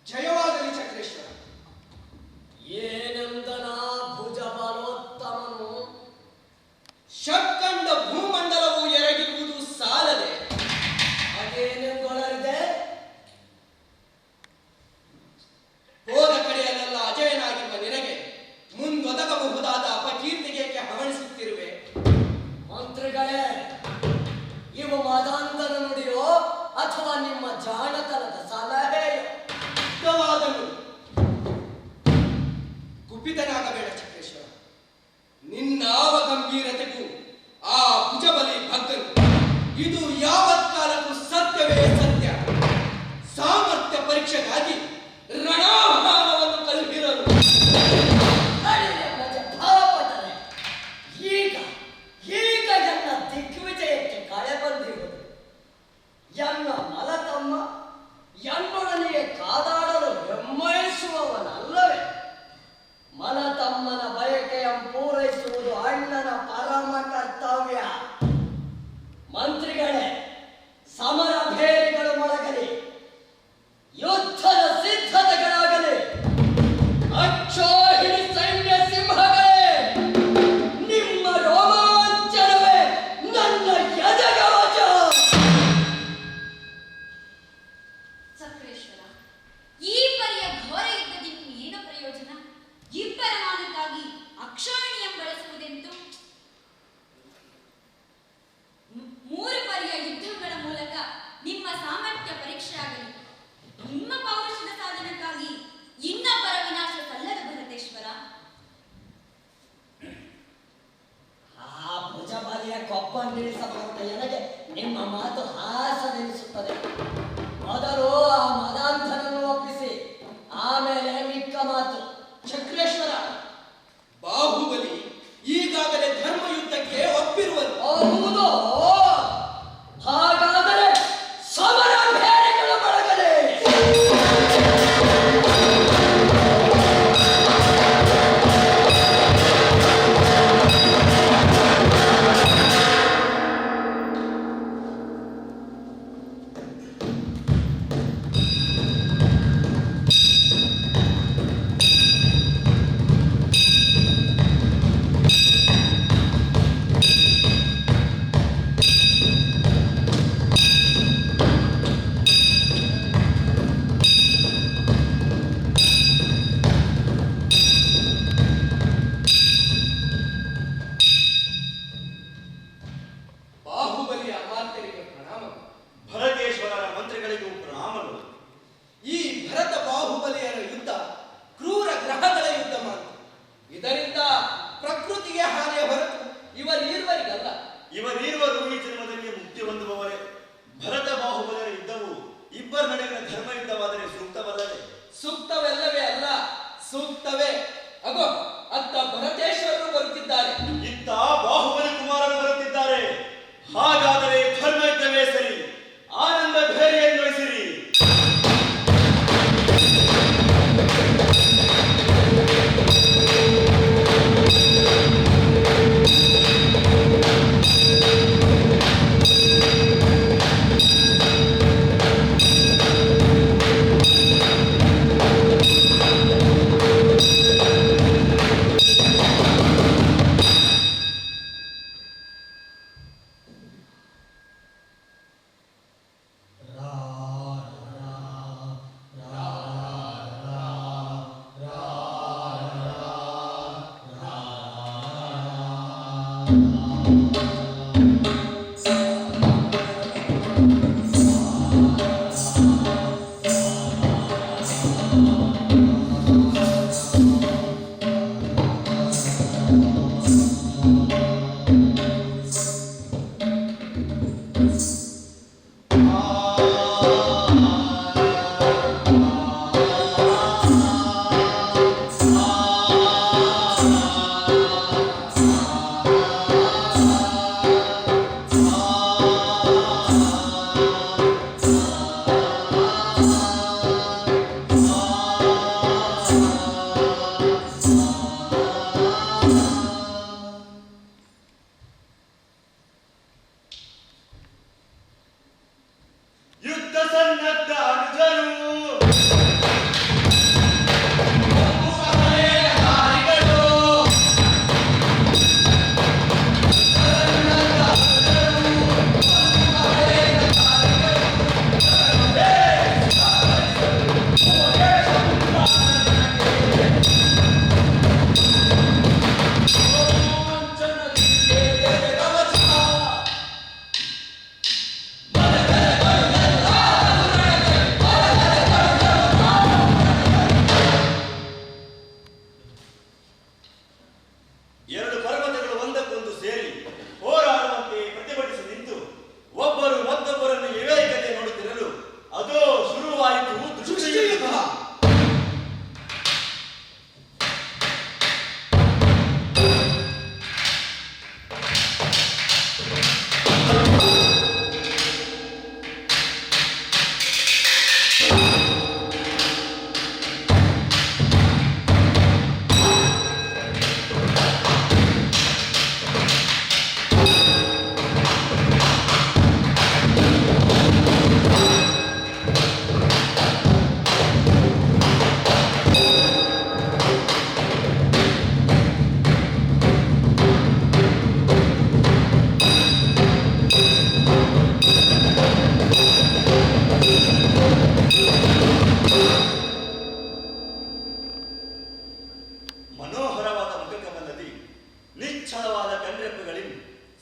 ಜಯವಾಗಲಿ ಚಕ್ರೇಶ್ವರ. ಏನೆಂದನ ಭುಜ ಬಲೋತ್ತಮನು. ಶಕ್ಕಂಡ ಭೂಮಂಡಲವು ಎರಗಿರುವುದು ಸಾಲದೆ ಅದೇನೆಂದೊಳರಿದೆ. ಹೋದ ಕಡೆಯಲ್ಲೆಲ್ಲ ಅಜಯನಾಗಿರುವ ನಿನಗೆ ಮುಂದೊದಗಬಹುದಾದ ಅಪಕೀರ್ತಿಗೆ ಹವಣಿಸುತ್ತಿರುವೆ. ಮಂತ್ರಿಗಳೇ, ಇವು ಮದಾಂಧನ ನುಡಿಯೋ ಅಥವಾ ನಿಮ್ಮ ಜಾಣತನದ ಸಲಹೆಯೋ? ಯುಕ್ತವಾದನು. ಕುಪಿತನಾಗಬೇಡ ಚಕ್ರೇಶ್ವರ. ನಿನ್ನಾವ ಗಂಭೀರತೆಗೂ ಆ ಭುಜಬಲಿ ಭಕ್ತನು. ಇದು ಯಾವತ್ ಕಾಲಕ್ಕೂ ಸತ್ಯವೇ ಸತ್ಯ. ಸಾಮರ್ಥ್ಯ ಪರೀಕ್ಷೆಗಾಗಿ ರಣಾಹ್ವಾನವನ್ನು ಕಲ್ಪಿರಲು. ಅಡಿಗೆ ಮಜ ಭಾವಪಟ್ಟರೆ ಈಗ ಎನ್ನ ದಿಗ್ವಿಜಯಕ್ಕೆ ಕಳೆ ಬಂದಿರುವುದು. ಎನ್ನ ಮಲತಮ್ಮ ಎನ್ನೊಡನೆಯೇ ಕಾದಾಡಲು ಬೆಂಬಲಿಸುವವನಲ್ಲವೇ? ಮಲತಮ್ಮನ ಬಯಕೆಯನ್ನು ಪೂರೈಸುವುದು ಅಣ್ಣನ ಪರಮ ಕರ್ತವ್ಯ. ಮಂತ್ರಿಗಳೇ, ಸಮರ ಭೇರಿಗಳು ಮೊಳಗಲಿ, ಯುದ್ಧದ ಸಿದ್ಧತೆಗಳಾಗಲಿ. ಅಕ್ಷೋಹಿಣಿ ಸೈನ್ಯ ಸಿಂಹಗಳೇ, ನಿಮ್ಮ ರೋಮಾಂಚನವೇ ನನ್ನ ಯಜಗಾಜ. ಚಕ್ರೇಶ್ವರ, ಈ ಪರಿಯ ಘೋರ ಯುದ್ಧದಿಂದ ಏನು ಪ್ರಯೋಜನ? ಇಬ್ಬರ ಮಾನಕ್ಕಾಗಿ ಅಕ್ಷೋಹಿಣಿಯನ್ನು ಬಳಸುವುದೆಂತು? 3 ಪರಿಯ ಯುದ್ಧಗಳ ಮೂಲಕ ನಿಮ್ಮ ಸಾಮರ್ಥ್ಯ ಪರೀಕ್ಷೆ ಆಗಲಿ. ನಿಮ್ಮ ಪೌರುಷದ ಸಾಧನಕ್ಕಾಗಿ ಇನ್ನೊಬ್ಬರ ವಿನಾಶ ಸಲ್ಲದ ಭರತೇಶ್ವರ. ಆ ಭುಜಬಲಿಯ ಕೊಪ್ಪನ್ನಿಳಿಸಬಹುದು ನನಗೆ ನಿಮ್ಮ ಮಾತು ಹಾಸನೆನಿಸುತ್ತದೆ. ಮೊದಲು ಆ ಮದಾಂಧನನ್ನು ಒಪ್ಪಿಸಿ, ಆಮೇಲೆ ಮಿಕ್ಕ ಮಾತು. ಚಕ್ರೇಶ್ವರ, ಬಾಹುಬಲಿ ಈಗಾಗಲೇ ಧರ್ಮ ಯುದ್ಧಕ್ಕೆ ಒಪ್ಪಿರುವರು. ಹೌದು, ಹಾಗಾದರೆ ಸಮರ ಭೇರಿಗಳು ಮೊಳಗಲಿ.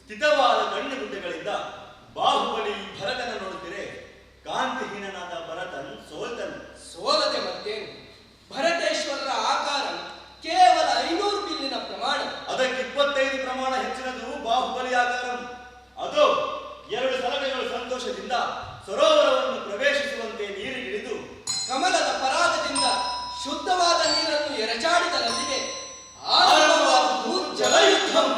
ಸ್ಥಿತವಾದ ಕಣ್ಣುಗುಡ್ಡೆಗಳಿಂದ ಬಾಹುಬಲಿ ಭರತನ ನೋಡುತ್ತಿರೆ ಕಾಂತಿಹೀನನಾದ ಭರತನ್ ಸೋಲದೆ ಮತ್ತೇನು? ಭರತೇಶ್ವರರ ಆಕಾರ ಕೇವಲ 500 ಬಿಲ್ಲಿನ ಪ್ರಮಾಣ. ಅದಕ್ಕೆ 25 ಪ್ರಮಾಣ ಹೆಚ್ಚಿನದು ಬಾಹುಬಲಿ ಆಕಾರ. ಅದು 2 ಸಲಹೆಗಳು ಸಂತೋಷದಿಂದ ಸರೋವರವನ್ನು ಪ್ರವೇಶಿಸುವಂತೆ ನೀರಿಗಿಳಿದು ಕಮಲದ ಪರಾಗದಿಂದ ಶುದ್ಧವಾದ ನೀರನ್ನು ಎರಚಾಡಿದರಲ್ಲಿಗೆ ಆರಂಭವಾದುದು ಜಲಯುದ್ಧಂ.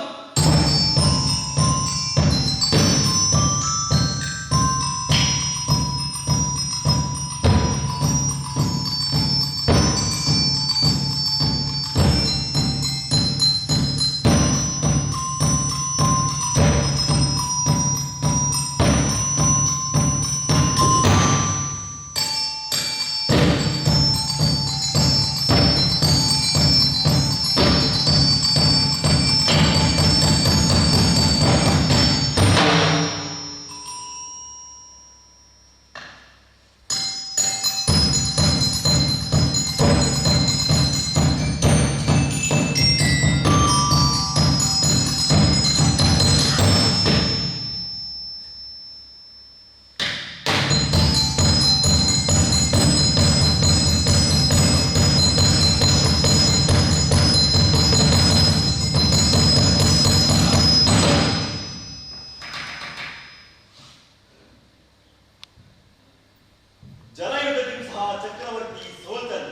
ಜಲಯುದ್ಧದಲ್ಲಿ ಸಹ ಚಕ್ರವರ್ತಿ ಸೋಲ್ತನ್.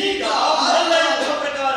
ಈಗ ಮಲ್ಲ ಯುದ್ಧ ಪ್ರಕಾರ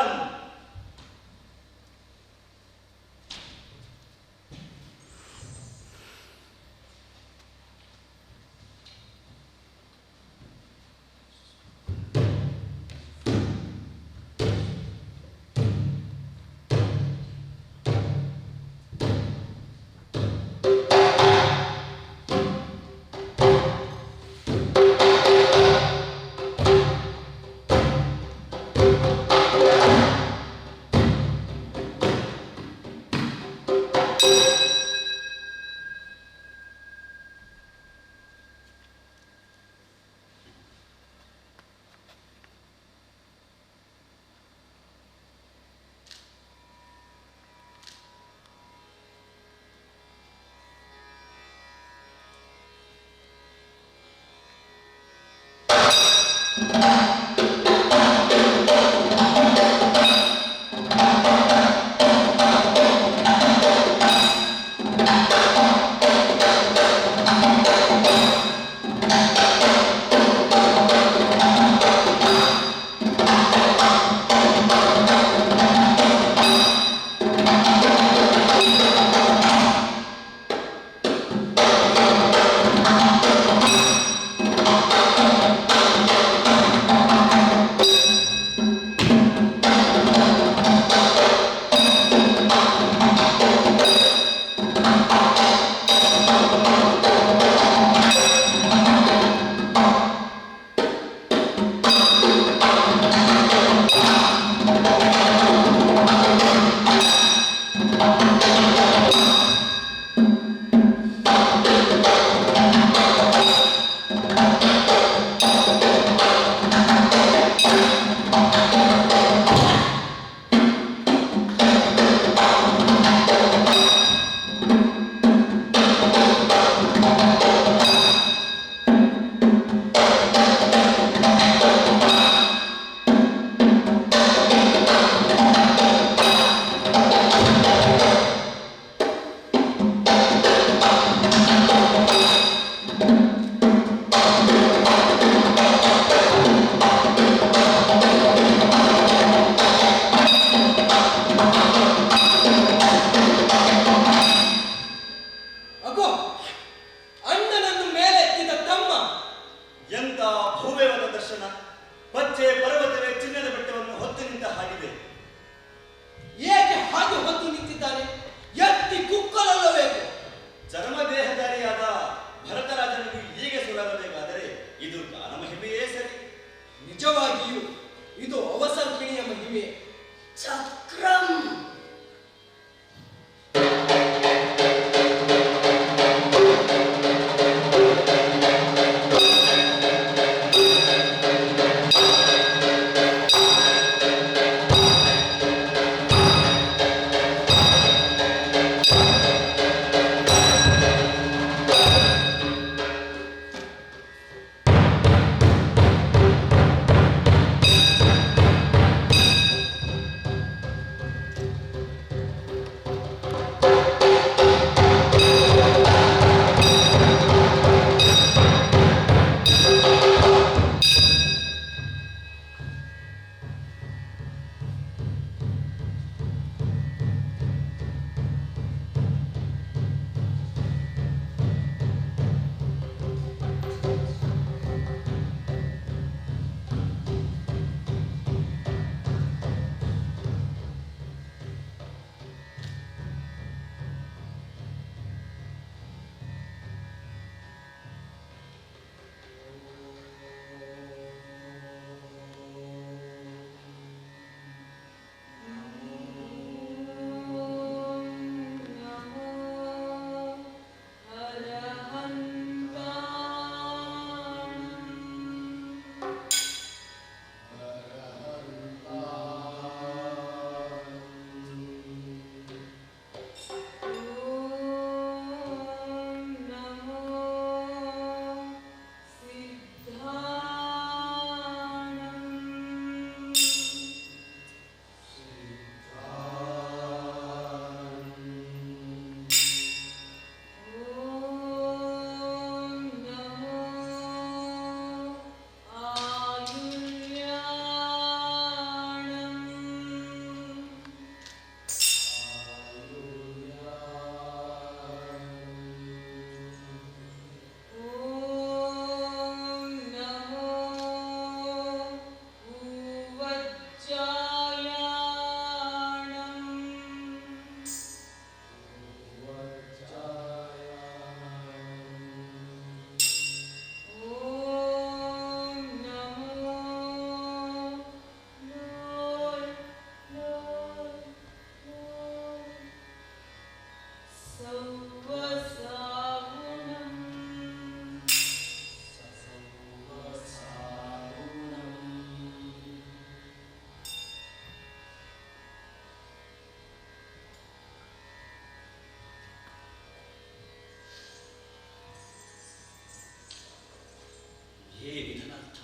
ಏನಿದನರ್ಥ?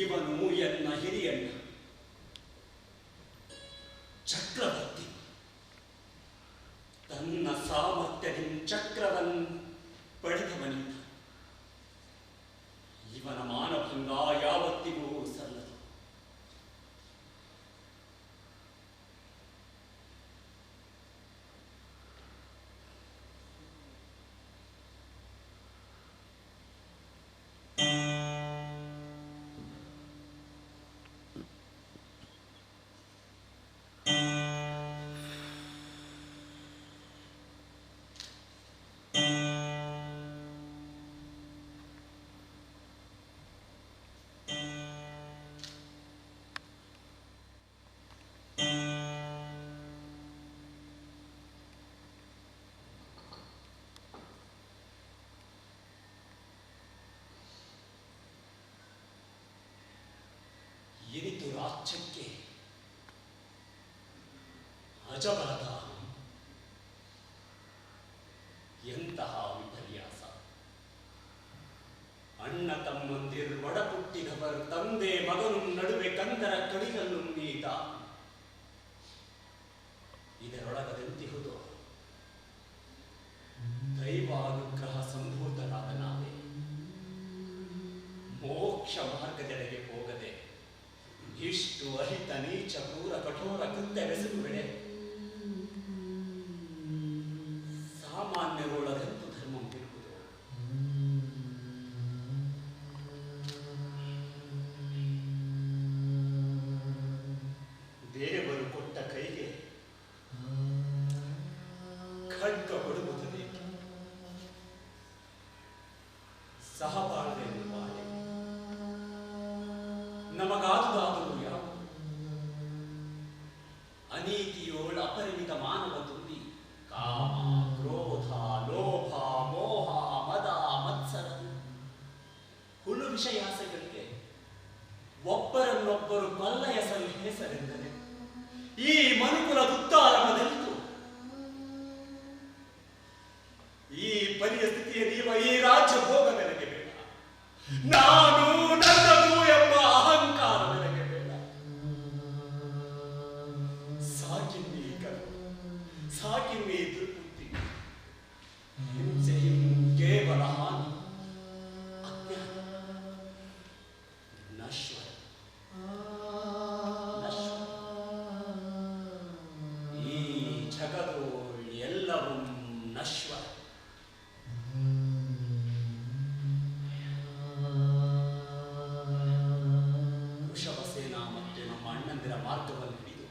ಇವನು ಎನ್ನ ಹಿರಿಯಣ್ಣ ಚಕ್ರವರ್ತಿ. ತನ್ನ ಸಾಮರ್ಥ್ಯದಿಂದ ಚಕ್ರವನ್ನು ಪಡೆದವನಿಂದ ಇವನ ಮಾನಭಂಗ ಯಾವತ್ತಿಗೂ ಸಲ್ಲದು. ಇರಿತು ರಾಜ್ಯಕ್ಕೆ ಅಜಬಲದ ಎಂತಹ ವಿಪರ್ಯಾಸ! ಅಣ್ಣ ತಮ್ಮಂದಿರು ಒಡಪುಟ್ಟಿದವರು ತಂದೆ ಮಗನು ನಡುವೆ ಕಂದರ ಕಡಿಗಲ್ಲು ನೀತ. ಇದರೊಳಗದೆಂತಿಹುದು ದೈವಾನುಗ್ರಹ ಸಂಭೂತರಾದ ನಾವೇ ಮೋಕ್ಷ ಮಾರ್ಗದೆಡೆಗೆ ಹೋಗದೆ ಇಷ್ಟು ಅಹಿತ ನೀಚ ಕ್ರೂರ ಕಠೋರ ಕೃತ್ಯವೆಸಗುವೆಡೆ ಸಾಮಾನ್ಯರೊಳಗೆಂದು ಧರ್ಮವಿರುವುದು. ದೇವರು ಕೊಟ್ಟ ಕೈಗೆ ಖಡ್ಗ ಹೊಡುವುದು ಬೇಕೆ. ಸಹಬಾಳ್ವೆಯನ್ನು ಮಾಡಿ ನಮಗಾದುದಾದರೂ ಯಾವುದು? ಅನೀತಿಯೋಳ ಅಪರಿಮಿತ ಮಾನವ ತುಂಬಿ ಕಾಮ ಕ್ರೋಧ ಲೋಭ ಮೋಹ ಮದ ಮತ್ಸರ ಹುಳು ವಿಷಯಾಸೆಗಳಿಗೆ ಒಬ್ಬರನ್ನೊಬ್ಬರು ಕೊಲ್ಲಯ ಹೆಸರೆಂದರೆ ಈ ಮನುಕುಲದ ಉತ್ತಾರವದೆಂದು ಈ ಪರಿಸ್ಥಿತಿಯಲ್ಲಿರುವ ಈ ರಾಜ್ಯ ಭೋಗ ನನಗೆ ಬೇಡ. ನಾನು ನನ್ನದು ಎಂಬ ಅಹಂಕಾರ ನನಗೆ ಬೇಡ. ಸಾಕಿನ್ನಿ ಕರು ಸಾಕಿನ್ನಿ ದುರ್ಬುದ್ಧಿ ಹಿಂಸೆಯು ಕೇವಲ ಹಾನಿ ಅಜ್ಞಾನ ನಶ್ವರ ನಶ್ವರ. ಈ ಜಗದು ಎಲ್ಲವೂ ನಶ್ವರ. ವೃಷಭಸೇನ ಮತ್ತು ನಮ್ಮ ಅಣ್ಣಂದಿರ ಮಾರ್ಗವನ್ನು ಹಿಡಿದು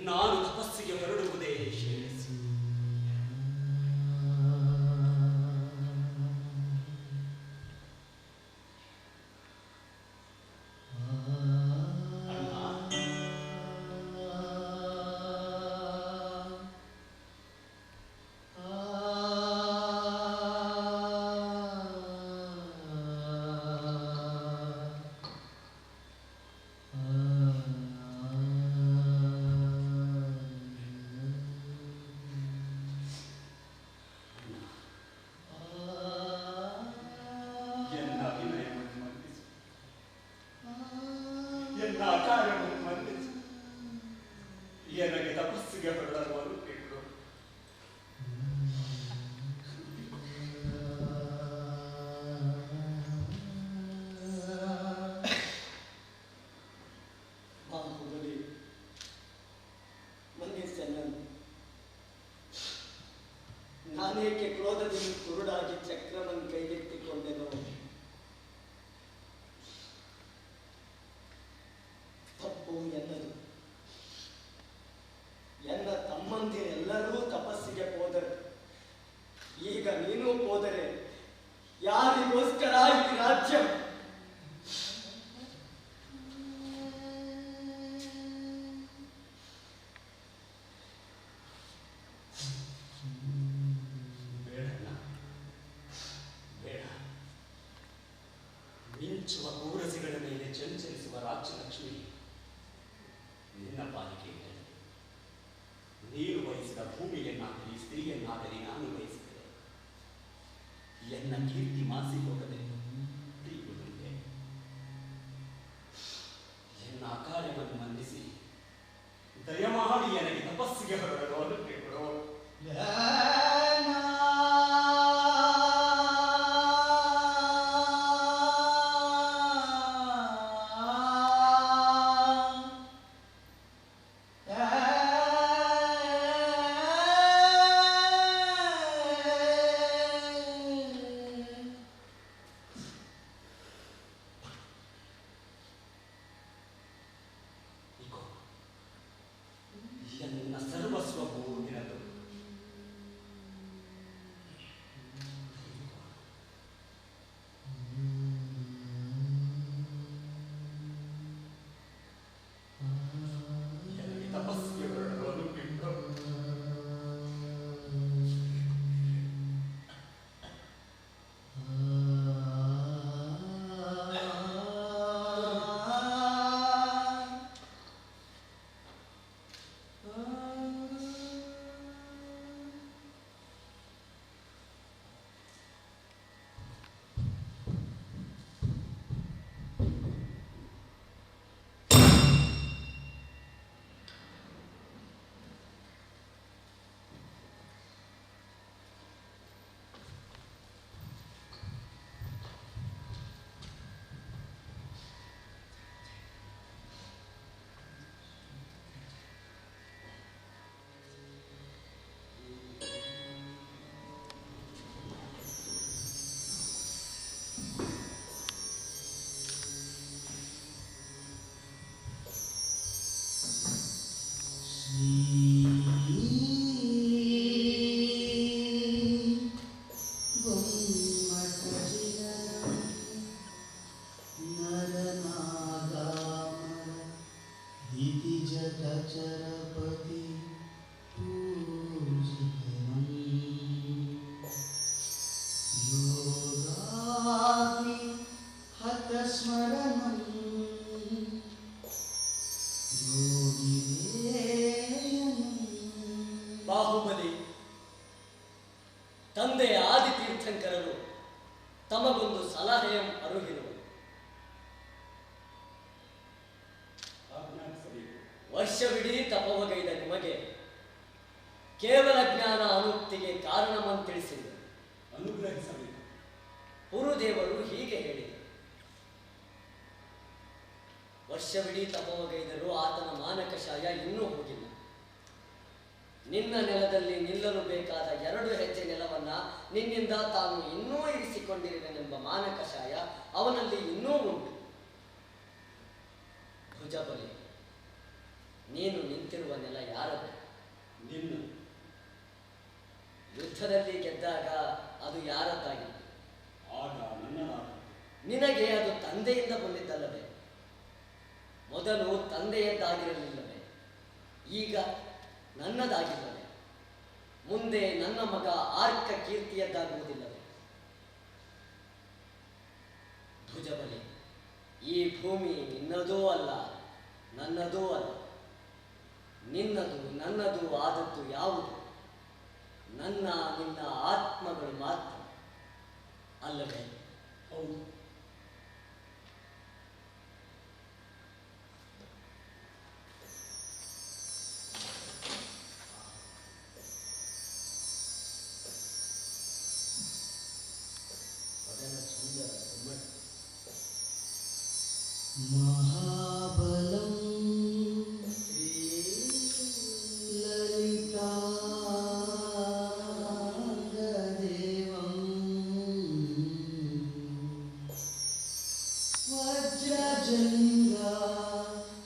ನಾನು ತಪಸ್ಸಿಗೆ ಹೊರಡುವುದೇ ಶ್ರೇಯಸ್ಸು. ಎನ್ನ ವಿನಯವನ್ನು ಮನ್ನಿಸು, ಎನ್ನ ಕಾರ್ಯವನ್ನು ಮನ್ನಿಸು. ನನಗೆ ತಪಸ್ಸಿಗೆ ಹೊರಡುವರು ಬಿಟ್ಟು ಬಾಹುಬಲಿ ಮನ್ನಿಸನನ್ನು. ನಾನೇಕೆ ಕ್ರೋಧದಿಂದ ಕುರುಡಾಗಿ ಚಕ್ರವನ್ನು ಕೈಗೆತ್ತಿಕೊಂಡೆನೋ? ತಪ್ಪು ಎನ್ನದು. ಎನ್ನ ತಮ್ಮಂದಿರೆಲ್ಲರೂ ತಪಸ್ಸಿಗೆ ಹೋದರು. ಈಗ ನೀನು ಹೋದರೆ ಯಾರಿಗೋಸ್ಕರ ಈ ರಾಜ್ಯ? ಮಿಂಚುವ ಕೂರಸಿಗಳ ಮೇಲೆ ಚಲಿಸುವ ರಾಜ್ಯಲಕ್ಷ್ಮಿ ನಿನ್ನ ಪಾಲಿಗೆ ಹೇಳಿದೆ. ನೀನು ವಹಿಸಿದ ಭೂಮಿಯನ್ನಾಗಲಿ ಸ್ತ್ರೀಯನ್ನಾಗಲಿ ನಾನು ವಹಿಸಿದೆ. ಎನ್ನ ಕೀರ್ತಿ ಮಾಸಿ ಹೋಗದೆ ತೀರುವುದಿದೆ. ಎನ್ನ ಅಕಾರ್ಯವನ್ನು ಮನ್ನಿಸಿ ದಯಮಾಡಿ ನನಗೆ ತಪಸ್ಸಿಗೆ ಹೊರಡಲು ಅನುಮತಿ ಕೊಡು. ಎನ್ನ ಸರ್ವಸ್ವವು ನಿನದು. ನನಗೆ ತಪಸ್ಸಿಗೆ ಹೊರಡಲು ಅನುಮತಿ ಕೊಡು. ಬಾಹುಬಲಿ ತಂದೆ ಆದಿತೀರ್ಥಂಕರರು ತಮಗೊಂದು ಸಲಹೆಯಂ ಅರುಹಿರು. ವರ್ಷವಿಡೀ ತಪವಗೈದ ನಿಮಗೆ ಕೇವಲ ಜ್ಞಾನ ಅನುಕ್ತಿಗೆ ಕಾರಣವಂತಿಳಿಸಿದರು. ಅನುಗ್ರಹಿಸಬೇಕು. ಗುರುದೇವರು ಹೀಗೆ ಹೇಳಿದರು. ವರ್ಷವಿಡೀ ತಪವಗೈದರೂ ಆತನ ಮಾನಕಷಾಯ ಇನ್ನೂ ಹೋಗಿಲ್ಲ. ನಿನ್ನ ನೆಲದಲ್ಲಿ ನಿಲ್ಲಲು ಬೇಕಾದ 2 ಹೆಜ್ಜೆ ನೆಲವನ್ನ ನಿನ್ನಿಂದ ತಾನು ಇನ್ನೂ ಇರಿಸಿಕೊಂಡಿರುವೆನೆಂಬ ಮಾನಕಷಾಯ ಅವನಲ್ಲಿ ಇನ್ನೂ ಉಂಟು. ಭುಜಬಲಿ, ನೀನು ನಿಂತಿರುವ ನೆಲ ಯಾರದು? ನಿನ್ನ. ಯುದ್ಧದಲ್ಲಿ ಗೆದ್ದಾಗ ಅದು ಯಾರದ್ದಾಗಿತ್ತು? ಆಗ ನನ್ನದಾದ. ನಿನಗೆ ಅದು ತಂದೆಯಿಂದ ಬಂದಿದ್ದಲ್ಲವೇ? ಮೊದಲು ತಂದೆಯದ್ದಾಗಿರಲಿಲ್ಲವೇ? ಈಗ ನನ್ನದಾಗಿಲ್ಲವೇ? ಮುಂದೆ ನನ್ನ ಮಗ ಆರ್ಕ ಕೀರ್ತಿಯದ್ದಾಗುವುದಿಲ್ಲವೇ? ಭುಜಬಲಿ, ಈ ಭೂಮಿ ನಿನ್ನದೂ ಅಲ್ಲ, ನನ್ನದೂ ಅಲ್ಲ. ನಿನ್ನದು ನನ್ನದು ಆದದ್ದು ಯಾವುದು? ನನ್ನ ನಿನ್ನ ಆತ್ಮಗಳು ಮಾತ್ರ ಅಲ್ಲವೇ? ಹೌದು. ಮಹಾಬಲಂ ಲಲಿತಾ ವಜ್ರಜಂಗಾ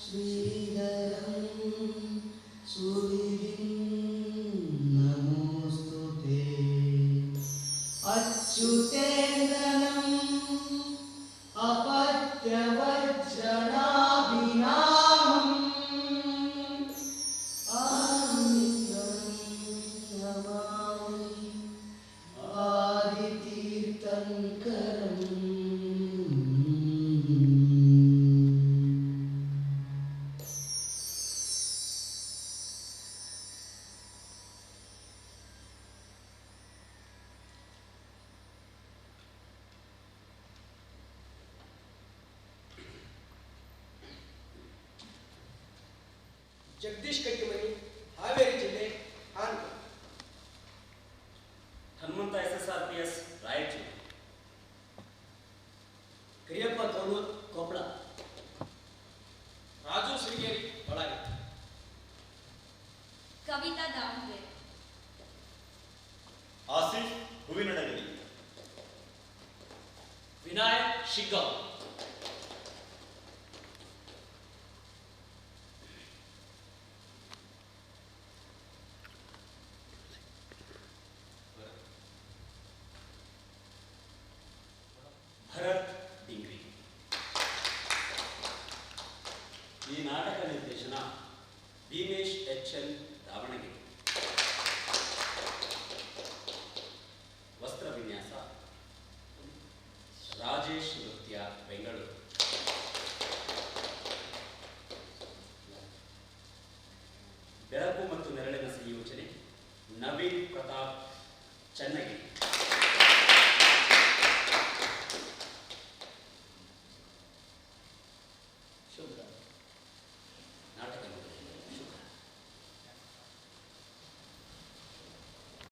ಶ್ರೀಧರಂ ಸೂರ್ಯಂ ನಮೋಸ್ತುತೇ ಅಚ್ಯುತೇಂದ್ರನಂ ಅಪತ್ಯವಜ್ರನಾಭಿನಾಮಂ ಆನಂದಂ ನಮಾಮಿ ಆದಿತೀರ್ಥಂಕರಂ ಜಗದೀಶ್ ಕಟ್ಟಿಮನಿ, ಹಾವೇರಿ ಜಿಲ್ಲೆ, ಆಂಧ್ರ. ಹನುಮಂತ SSRPS, ರಾಯಚೂರು. ಕರಿಯಪ್ಪ ಕೌಲೂರ್, ಕೊಪ್ಪಳ. ರಾಜು ಶ್ರೀಗೇರಿ, ಬಳ್ಳಾರಿ. ಕವಿತಾ, ದಾವಣಗೆರೆ. ಆಸಿಫ್, ಹೂವಿನಡಗಲಿ. ವಿನಾಯಕ್, ಶಿಗ್ಗಾಂವ್. ಭರತ್, ಡಿಗ್ರಿ. ಈ ನಾಟಕ ನಿರ್ದೇಶನ ಭೀಮೇಶ್ HL, ದಾವಣಗೆರೆ. ವಸ್ತ್ರ ವಿನ್ಯಾಸ ರಾಜೇಶ್ ನೃತ್ಯ, ಬೆಂಗಳೂರು. ಬೆಳಕು ಮತ್ತು ನೆರಳಿನ ಸಂಯೋಜನೆ ನವೀನ್ ಪ್ರತಾಪ್, ಚನ್ನಗಿರಿ.